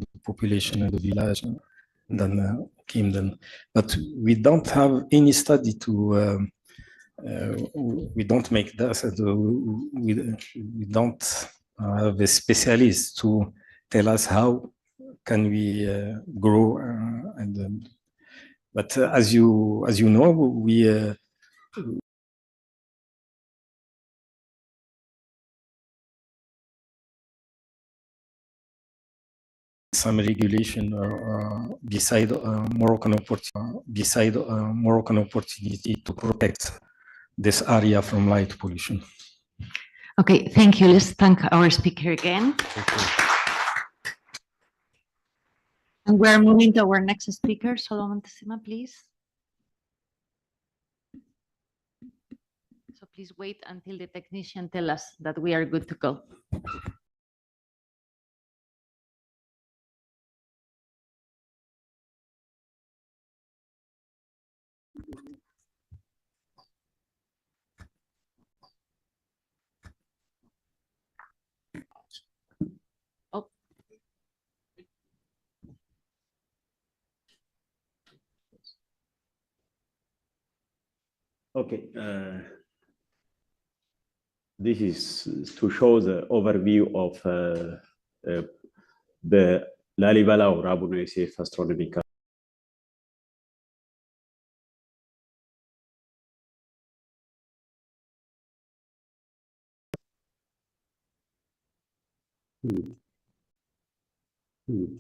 Speaker 9: the population of the village than Camden, but we don't have any study to. We don't make that. We don't have a specialist to tell us how can we grow. But as you know, we. Some regulation beside Moroccan opportunity to protect this area from light pollution.
Speaker 1: Okay, thank you. Let's thank our speaker again. And we're moving to our next speaker, Solomon Tessima, please. So please wait until the technician tells us that we are good to go.
Speaker 11: Okay, this is to show the overview of the Lalibela or Abu Nassif astronomical Hmm. Hmm.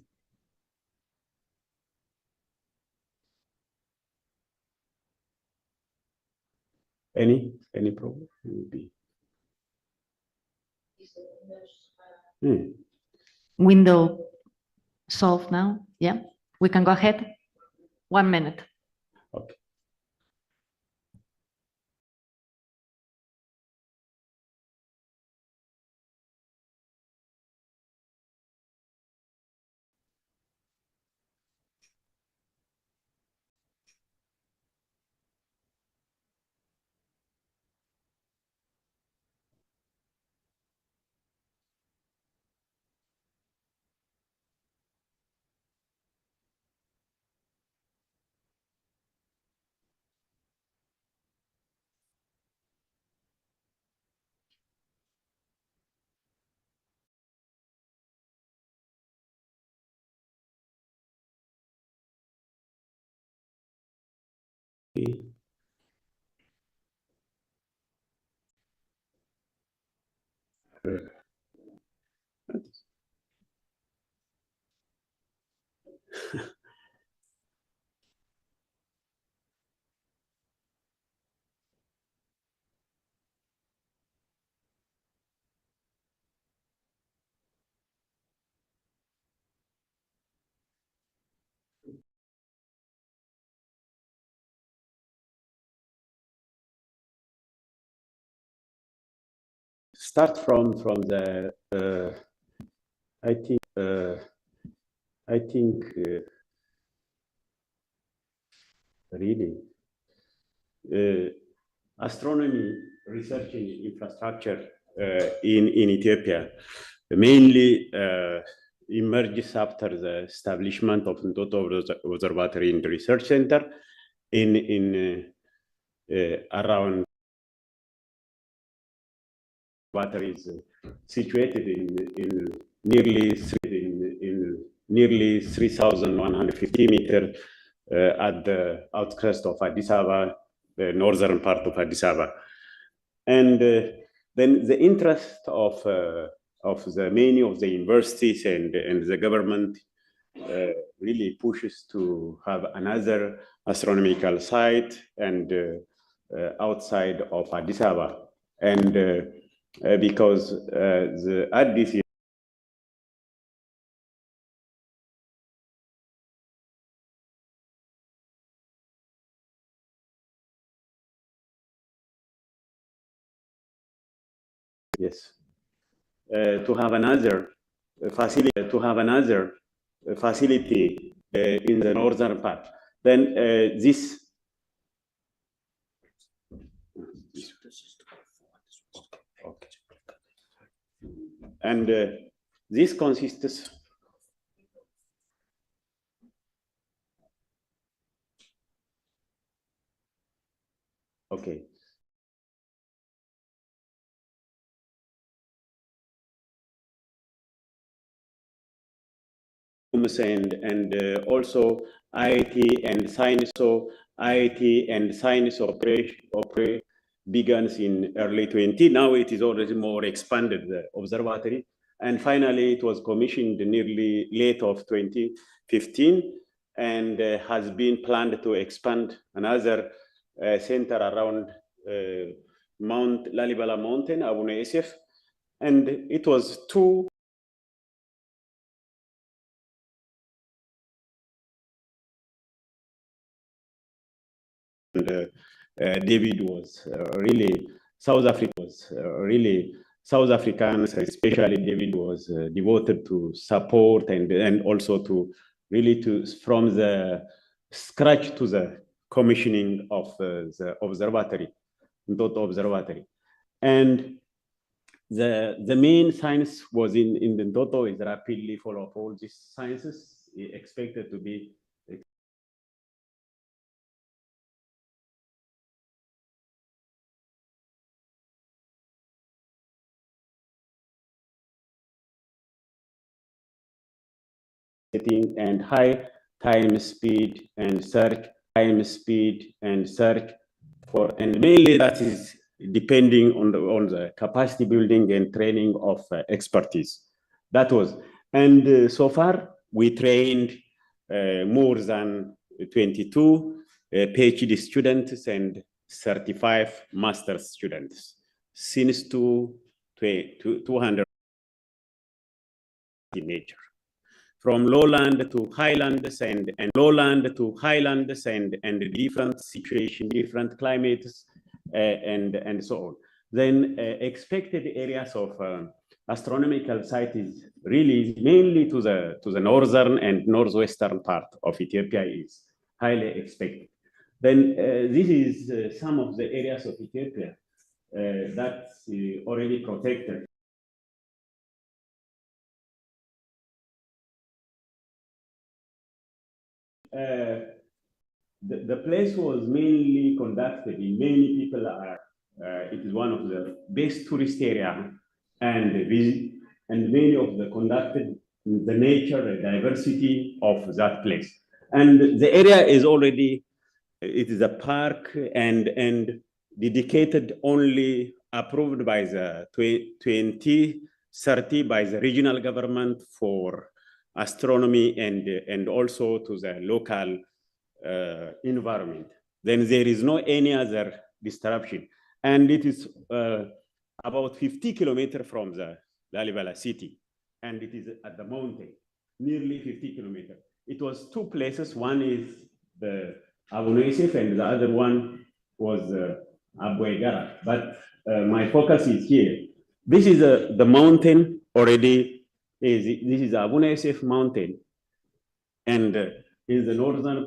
Speaker 11: Any problem? Maybe. Hmm.
Speaker 1: Window solved now. Yeah, we can go ahead. 1 minute.
Speaker 11: Okay. Start from the I think really astronomy researching infrastructure in Ethiopia mainly emerges after the establishment of Ntoto Observatory and Research Center in around batteries situated in nearly 3,150 meters at the outskirts of Addis Ababa, the northern part of Addis Ababa. And then the interest of the many of the universities and the government really pushes to have another astronomical site and outside of Addis Ababa. And because the Addis yes, to have another facility in the northern part. Then this. Okay. And this consists. Okay. And also IIT and science. So IIT and science operation begins in early 20. Now it is already more expanded, the observatory. And finally, it was commissioned nearly late of 2015 and has been planned to expand another center around Mount Lalibela Mountain, Abune Esef. And it was two. And David was really, South Africans, especially David was devoted to support and also to really from the scratch to the commissioning of the observatory, Ntoto Observatory. And the main science was in the Ntoto is rapidly full of all these sciences expected to be and high time speed and search for, and mainly that is depending on the capacity building and training of expertise. That was, and so far we trained more than 22 PhD students and 35 master's students since 200 in nature. From lowland to highlands and lowland to highlands and different situation, different climates, and so on. Then expected areas of astronomical site is really mainly to the northern and northwestern part of Ethiopia is highly expected. Then this is some of the areas of Ethiopia that's already protected. The place was mainly conducted in many people are. It is one of the best tourist area, and many of the conducted the nature and diversity of that place. And the area is already, it is a park and dedicated only approved by the 2030 by the regional government for astronomy and also to the local environment. Then there is no any other disruption. And it is about 50 kilometers from the Lalibela city. And it is at the mountain, nearly 50 kilometers. It was two places. One is the Abu Naisif and the other one was Abu Egara. But my focus is here. This is the mountain already. This is Abu Naisif mountain. And in the northern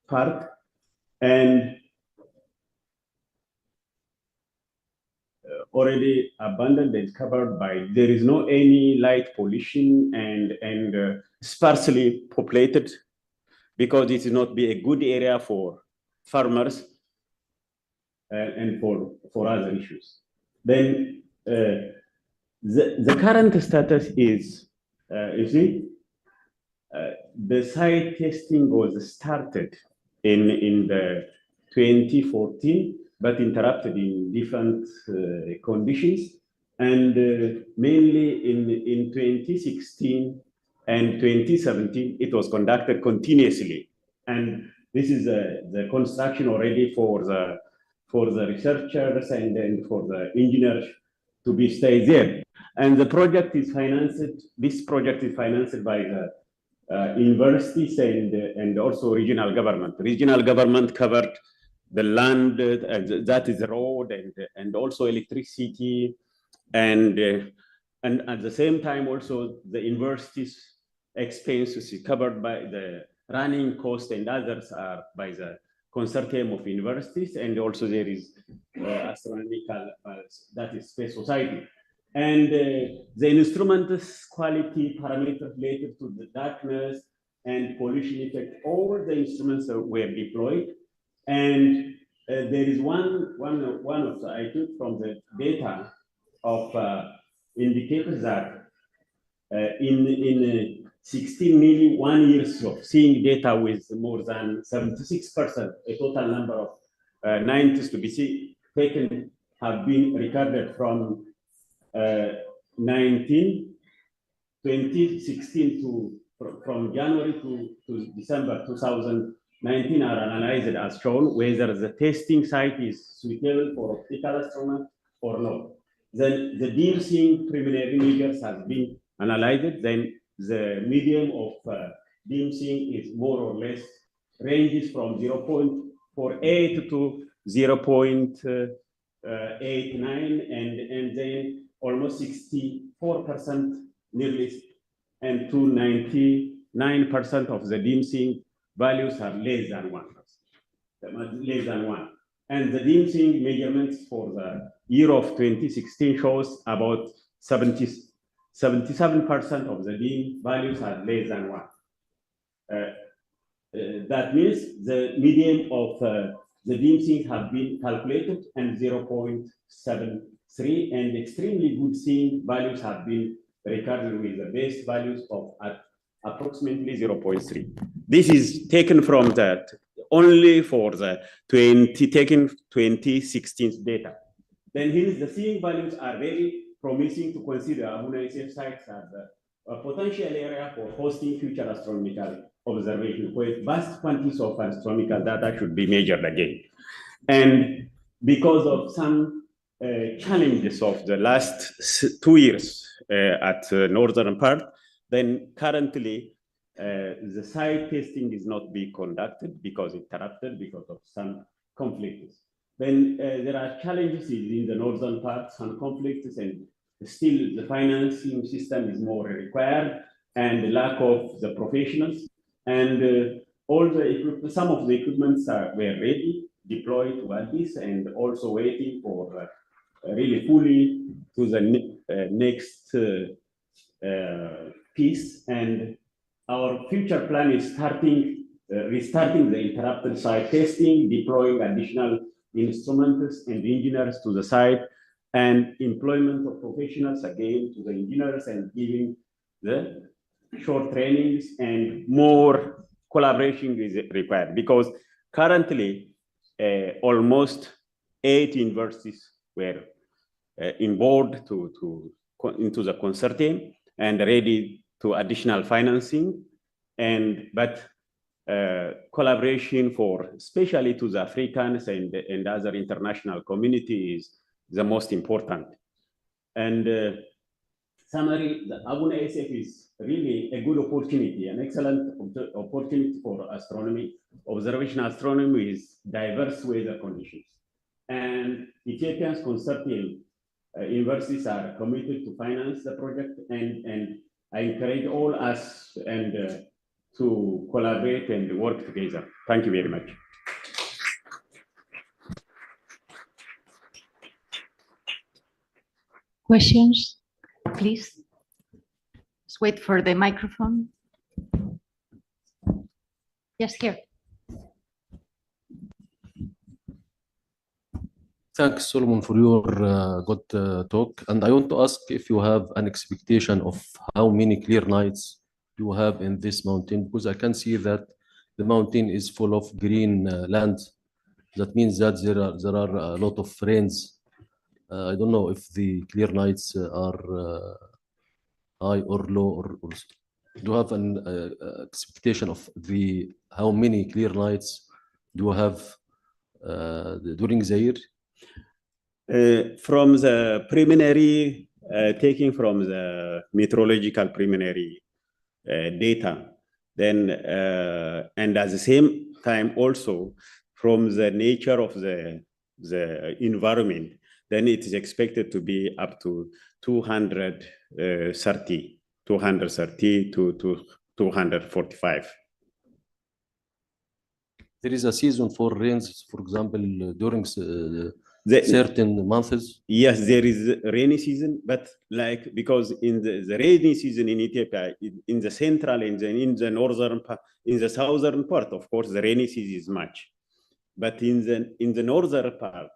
Speaker 11: part, and already abandoned and covered by, there is no any light pollution and sparsely populated because it will not be a good area for farmers and for other issues. Then the current status is, you see, the site testing was started in the 2014, but interrupted in different conditions. And mainly in 2016 and 2017, it was conducted continuously. And this is the construction already for the researchers and for the engineers to be stayed there. And the project is financed, this project is financed by the universities and also regional government. Regional government covered the land, that is the road and also electricity, and at the same time also the universities' expenses is covered by the running cost, and others are by the consortium of universities, and also there is astronomical, that is Space Society. And the instruments quality parameters related to the darkness and pollution effect, all the instruments were deployed. And there is one of the, I took from the data of indicators that in 16 million 1 years of seeing data with more than 76%, a total number of 90s to be taken have been recorded from 2016 to from January to December 2019 are analyzed as shown, whether the testing site is suitable for optical astronomy or not. Then the deep seeing preliminary measures have been analyzed. Then the medium of dim seeing is more or less ranges from 0.48 to 0.89, and then almost 64% nearly, and to 99% of the dim seeing values are less than 1%, less than 1. And the dim seeing measurements for the year of 2016 shows about 77% of the dim values are less than 1. That means the median of the dim seeing have been calculated and 0.73, and extremely good seeing values have been recorded with the base values of at approximately 0.3. This is taken from that only for the 2016 data. Then here is the seeing values are very promising to consider Abu Naisef sites as a potential area for hosting future astronomical observations, where vast quantities of astronomical data should be measured again. And because of some challenges of the last 2 years at the northern part, then currently the site testing is not being conducted because interrupted because of some conflicts. Then there are challenges in the northern part, some conflicts, and still the financing system is more required, and the lack of the professionals. And all the some of the equipments were ready, deployed to Addis, and also waiting for really fully to the next piece. And our future plan is restarting the interrupted site testing, deploying additional instruments and engineers to the site, and employment of professionals again to the engineers, and giving the short trainings, and more collaboration is required, because currently almost 8 universities were involved into the consortium and ready to additional financing, but collaboration for especially to the Africans and other international communities is the most important. And summary, the Abuna SF is really a good opportunity, an excellent opportunity for astronomy, observational astronomy with diverse weather conditions. And Ethiopia's consortium universities are committed to finance the project, and I encourage all us and to collaborate and work together. Thank you very much.
Speaker 1: Questions, please? Let's wait for the microphone. Yes, here.
Speaker 10: Thanks, Solomon, for your good talk. And I want to ask if you have an expectation of how many clear nights you have in this mountain, because I can see that the mountain is full of green land. That means that there are a lot of rains. I don't know if the clear nights are high or low, or do you have an expectation of how many clear nights do you have during the year?
Speaker 11: From the preliminary, taking from the meteorological preliminary data, then and at the same time also from the nature of the environment, then it is expected to be up to 230 to 245.
Speaker 10: There is a season for rains, for example, during certain months?
Speaker 11: Yes, there is rainy season, but like, because in the rainy season in Ethiopia, in the central, in the northern part, in the southern part, of course, the rainy season is much. But in the northern part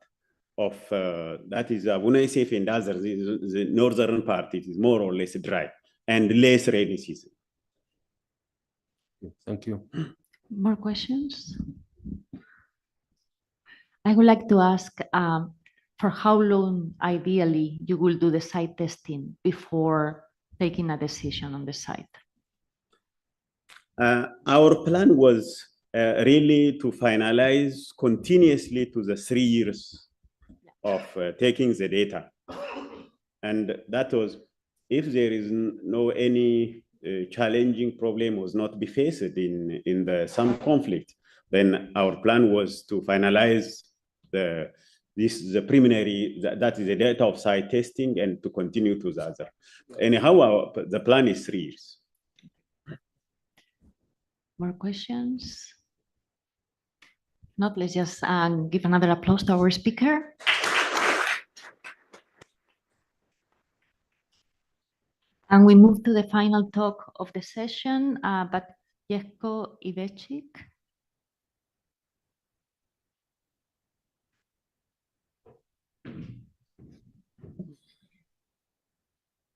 Speaker 11: of that is Abuna SF and others, the northern part, it is more or less dry and less rainy season.
Speaker 10: Thank you.
Speaker 1: More questions? I would like to ask for how long, ideally, you will do the site testing before taking a decision on the site?
Speaker 11: Our plan was really to finalize continuously to the 3 years of taking the data. And that was, if there is no any challenging problem was not be faced in some conflict, then our plan was to finalize the preliminary, that is the data of site testing, and to continue to the other. Anyhow, the plan is 3 years.
Speaker 1: More questions? Not, let's just give another applause to our speaker. And we move to the final talk of the session, but Jehko Ivechik.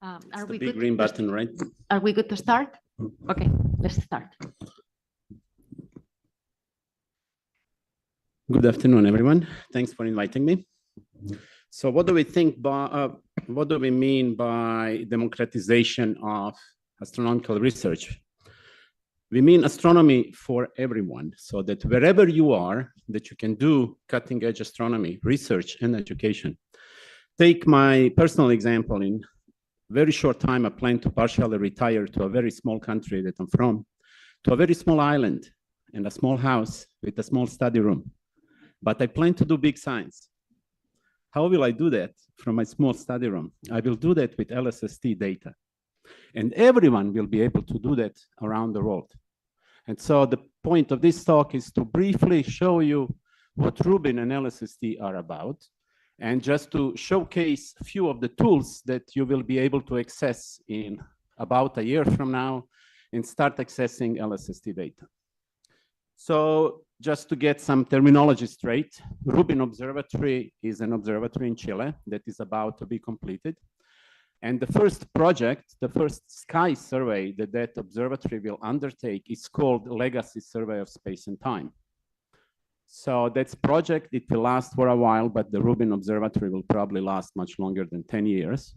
Speaker 1: Are we
Speaker 11: big
Speaker 1: good?
Speaker 11: green button, right?
Speaker 1: Are we good to start? Okay, let's start.
Speaker 12: Good afternoon, everyone. Thanks for inviting me. So what do we think by, what do we mean by democratization of astronomical research. We mean astronomy for everyone, so that wherever you are, that you can do cutting-edge astronomy, research, and education. Take my personal example. In very short time, I plan to partially retire to a very small country that I'm from, to a very small island and a small house with a small study room. But I plan to do big science. How will I do that from my small study room? I will do that with LSST data. And everyone will be able to do that around the world. And so the point of this talk is to briefly show you what Rubin and LSST are about, and just to showcase a few of the tools that you will be able to access in about a year from now and start accessing LSST data. So just to get some terminology straight, Rubin Observatory is an observatory in Chile that is about to be completed. And the first project, the first sky survey that that observatory will undertake is called Legacy Survey of Space and Time. So that's project, it will last for a while, but the Rubin Observatory will probably last much longer than 10 years.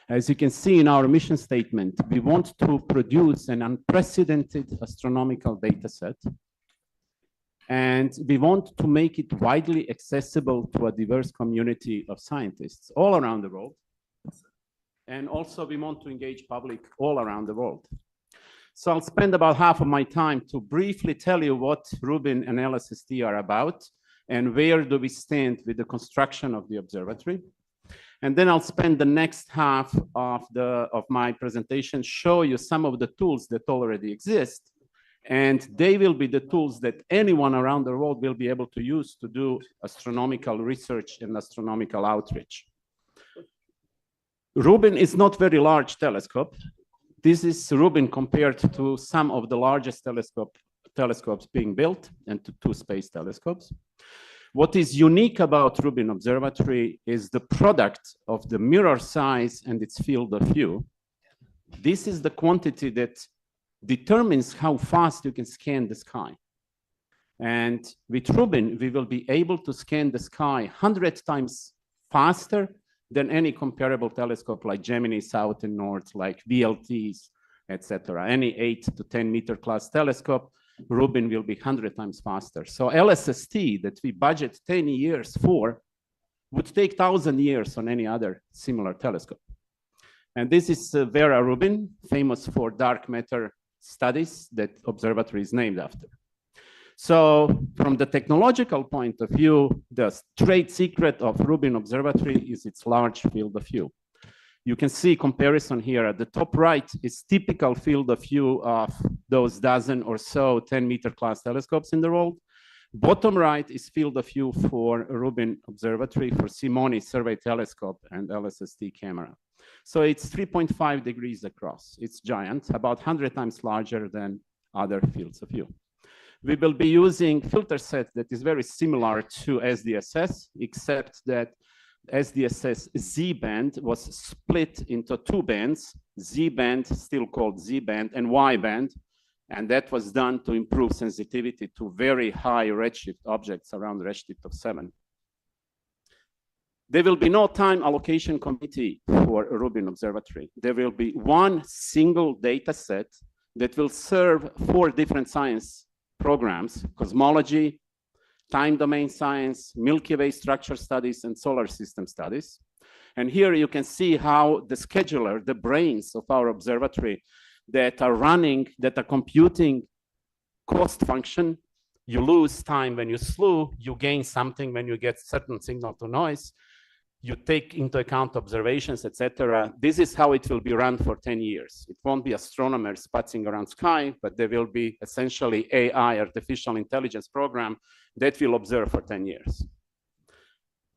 Speaker 12: As you can see in our mission statement, we want to produce an unprecedented astronomical data set. And we want to make it widely accessible to a diverse community of scientists all around the world. And also we want to engage public all around the world. So I'll spend about half of my time to briefly tell you what Rubin and LSST are about and where do we stand with the construction of the observatory. And then I'll spend the next half of my presentation show you some of the tools that already exist. And they will be the tools that anyone around the world will be able to use to do astronomical research and astronomical outreach. Rubin is not very large telescope. This is Rubin compared to some of the largest telescopes being built and to two space telescopes. What is unique about Rubin Observatory is the product of the mirror size and its field of view. This is the quantity that determines how fast you can scan the sky. And with Rubin, we will be able to scan the sky 100 times faster than any comparable telescope like Gemini South and North, like VLTs, etc. Any 8 to 10 meter class telescope, Rubin will be 100 times faster. So LSST that we budget 10 years for would take 1,000 years on any other similar telescope. And this is Vera Rubin, famous for dark matter studies that observatory is named after. So from the technological point of view, the trade secret of Rubin Observatory is its large field of view. You can see comparison here. At the top right is typical field of view of those dozen or so 10 meter class telescopes in the world. Bottom right is field of view for Rubin Observatory for Simoni Survey Telescope and LSST camera. So it's 3.5 degrees across. It's giant, about 100 times larger than other fields of view. We will be using filter set that is very similar to SDSS, except that SDSS Z band was split into two bands, Z band, still called Z band, and Y band. And that was done to improve sensitivity to very high redshift objects around redshift of 7. There will be no time allocation committee for Rubin Observatory. There will be one single data set that will serve 4 different science programs: cosmology, time domain science, Milky Way structure studies, and solar system studies. And here you can see how the scheduler, the brains of our observatory that are running, that are computing cost function. You lose time when you slew, you gain something when you get certain signal to noise. You take into account observations, etc. This is how it will be run for 10 years. It won't be astronomers putzing around sky, but there will be essentially AI, artificial intelligence program that will observe for 10 years.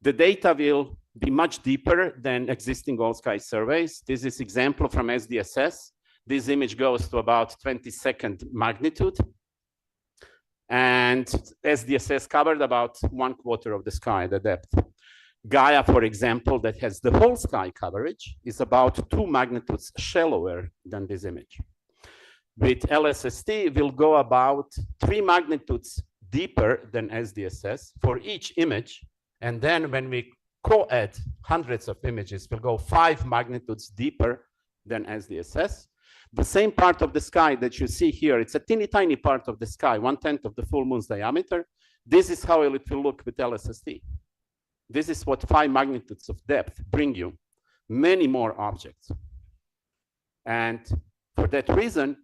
Speaker 12: The data will be much deeper than existing all sky surveys. This is example from SDSS. This image goes to about 22nd magnitude. And SDSS covered about 1/4 of the sky, the depth. Gaia, for example, that has the whole sky coverage, is about 2 magnitudes shallower than this image. With LSST, we'll go about 3 magnitudes deeper than SDSS for each image. And then when we co-add hundreds of images, we'll go 5 magnitudes deeper than SDSS. The same part of the sky that you see here, it's a teeny tiny part of the sky, 1/10 of the full moon's diameter. This is how it will look with LSST. This is what 5 magnitudes of depth bring you, many more objects. And for that reason,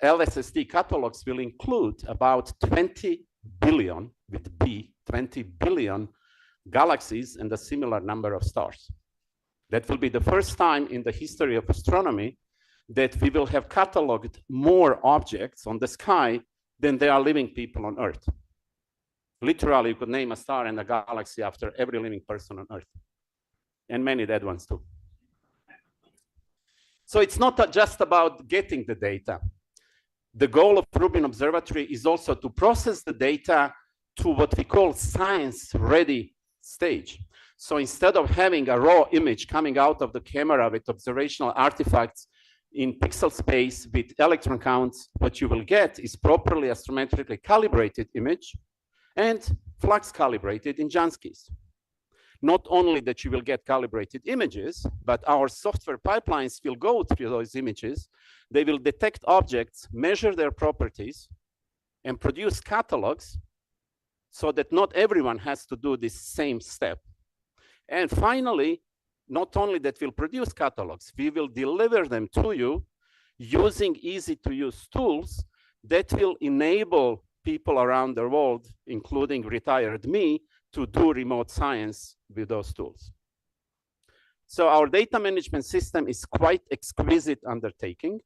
Speaker 12: LSST catalogs will include about 20 billion, with B, 20 billion galaxies and a similar number of stars. That will be the first time in the history of astronomy that we will have cataloged more objects on the sky than there are living people on Earth. Literally, you could name a star and a galaxy after every living person on Earth, and many dead ones too. So it's not just about getting the data. The goal of Rubin Observatory is also to process the data to what we call science-ready stage. So instead of having a raw image coming out of the camera with observational artifacts in pixel space with electron counts, what you will get is properly astrometrically calibrated image and flux calibrated in Janskis. Not only that you will get calibrated images, but our software pipelines will go through those images. They will detect objects, measure their properties, and produce catalogs so that not everyone has to do this same step. And finally, not only that we'll produce catalogs, we will deliver them to you using easy-to-use tools that will enable people around the world, including retired me, to do remote science with those tools. So our data management system is quite exquisite undertaking.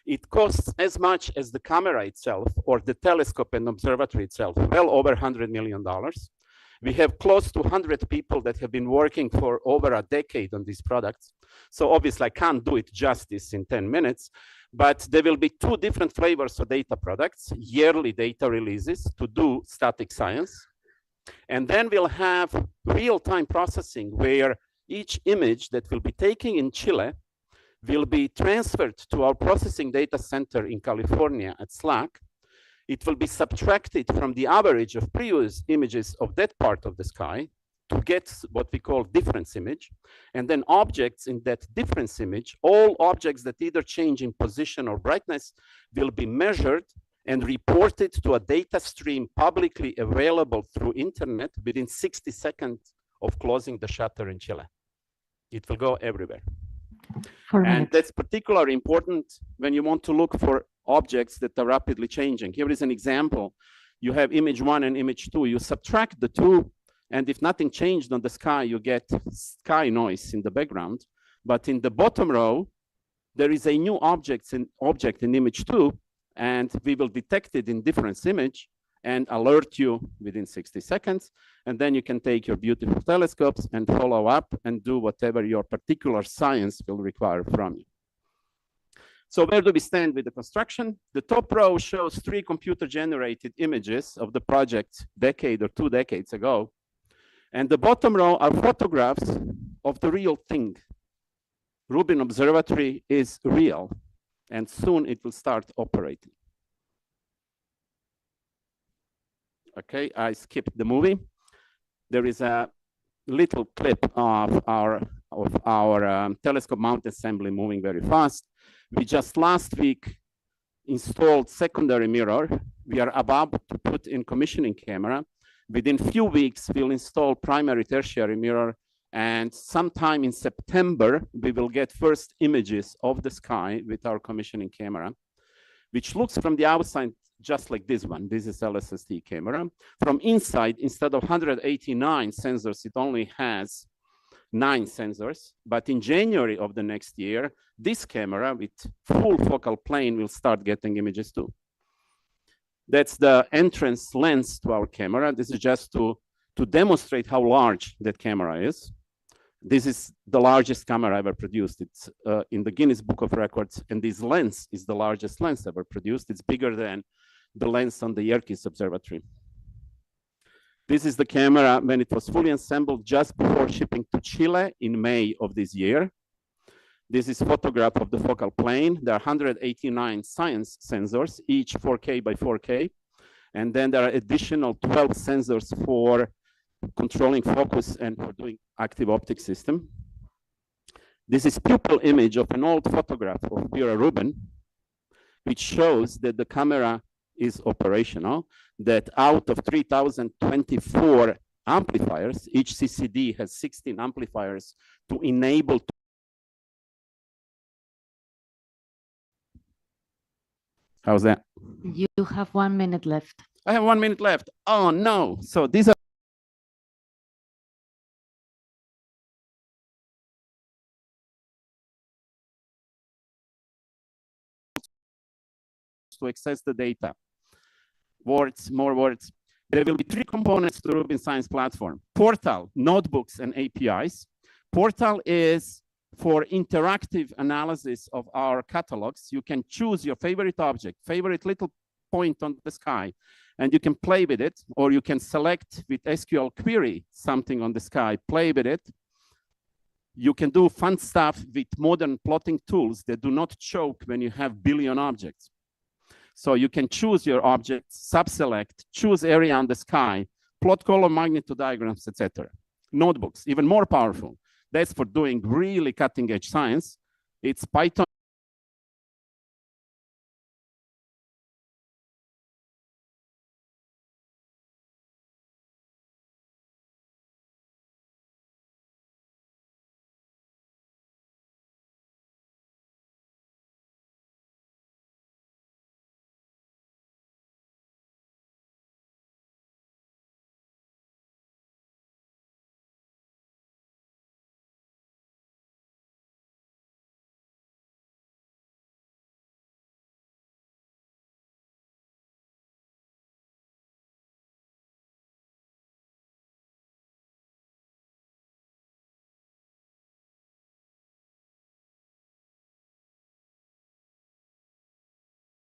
Speaker 12: It costs as much as the camera itself or the telescope and observatory itself, well over $100 million. We have close to 100 people that have been working for over a decade on these products. So obviously I can't do it justice in 10 minutes, but there will be 2 different flavors of data products, yearly data releases to do static science. And then we'll have real-time processing where each image that will be taken in Chile will be transferred to our processing data center in California at SLAC. It will be subtracted from the average of previous images of that part of the sky to get what we call difference image. And then objects in that difference image, all objects that either change in position or brightness, will be measured and reported to a data stream publicly available through internet within 60 seconds of closing the shutter in Chile. It will go everywhere. And that's particularly important when you want to look for objects that are rapidly changing. Here is an example. You have image 1 and image 2. You subtract the 2, and if nothing changed on the sky, you get sky noise in the background. But in the bottom row, there is a new object in image 2, and we will detect it in difference image and alert you within 60 seconds. And then you can take your beautiful telescopes and follow up and do whatever your particular science will require from you. So where do we stand with the construction? The top row shows 3 computer-generated images of the project decade or 2 decades ago. And the bottom row are photographs of the real thing. Rubin Observatory is real, and soon it will start operating. Okay, I skipped the movie. There is a little clip of our telescope mount assembly moving very fast. We just last week installed secondary mirror. We are about to put in commissioning camera. Within few weeks, we'll install primary tertiary mirror. And sometime in September, we will get first images of the sky with our commissioning camera, which looks from the outside just like this one. This is LSST camera. From inside, instead of 189 sensors, it only has 9 sensors. But in January of the next year, this camera with full focal plane will start getting images too. That's the entrance lens to our camera. This is just to demonstrate how large that camera is. This is the largest camera ever produced. It's in the Guinness Book of Records, and this lens is the largest lens ever produced. It's bigger than the lens on the Yerkes Observatory. This is the camera when it was fully assembled just before shipping to Chile in May of this year. This is a photograph of the focal plane. There are 189 science sensors, each 4K by 4K. And then there are additional 12 sensors for controlling focus and for doing active optic system. This is pupil image of an old photograph of Vera Rubin, which shows that the camera is operational, that out of 3,024 amplifiers, each CCD has 16 amplifiers to enable. How's that?
Speaker 1: You have 1 minute left.
Speaker 12: I have 1 minute left. Oh no. So these are to access the data. Words, more words. There will be 3 components to the Rubin Science Platform: Portal, notebooks, and APIs. Portal is for interactive analysis of our catalogs. You can choose your favorite object, favorite little point on the sky, and you can play with it, or you can select with SQL query something on the sky, play with it. You can do fun stuff with modern plotting tools that do not choke when you have billion objects. So you can choose your objects, sub-select, choose area on the sky, plot color magnitude diagrams, etc. Notebooks, even more powerful. That's for doing really cutting-edge science. It's Python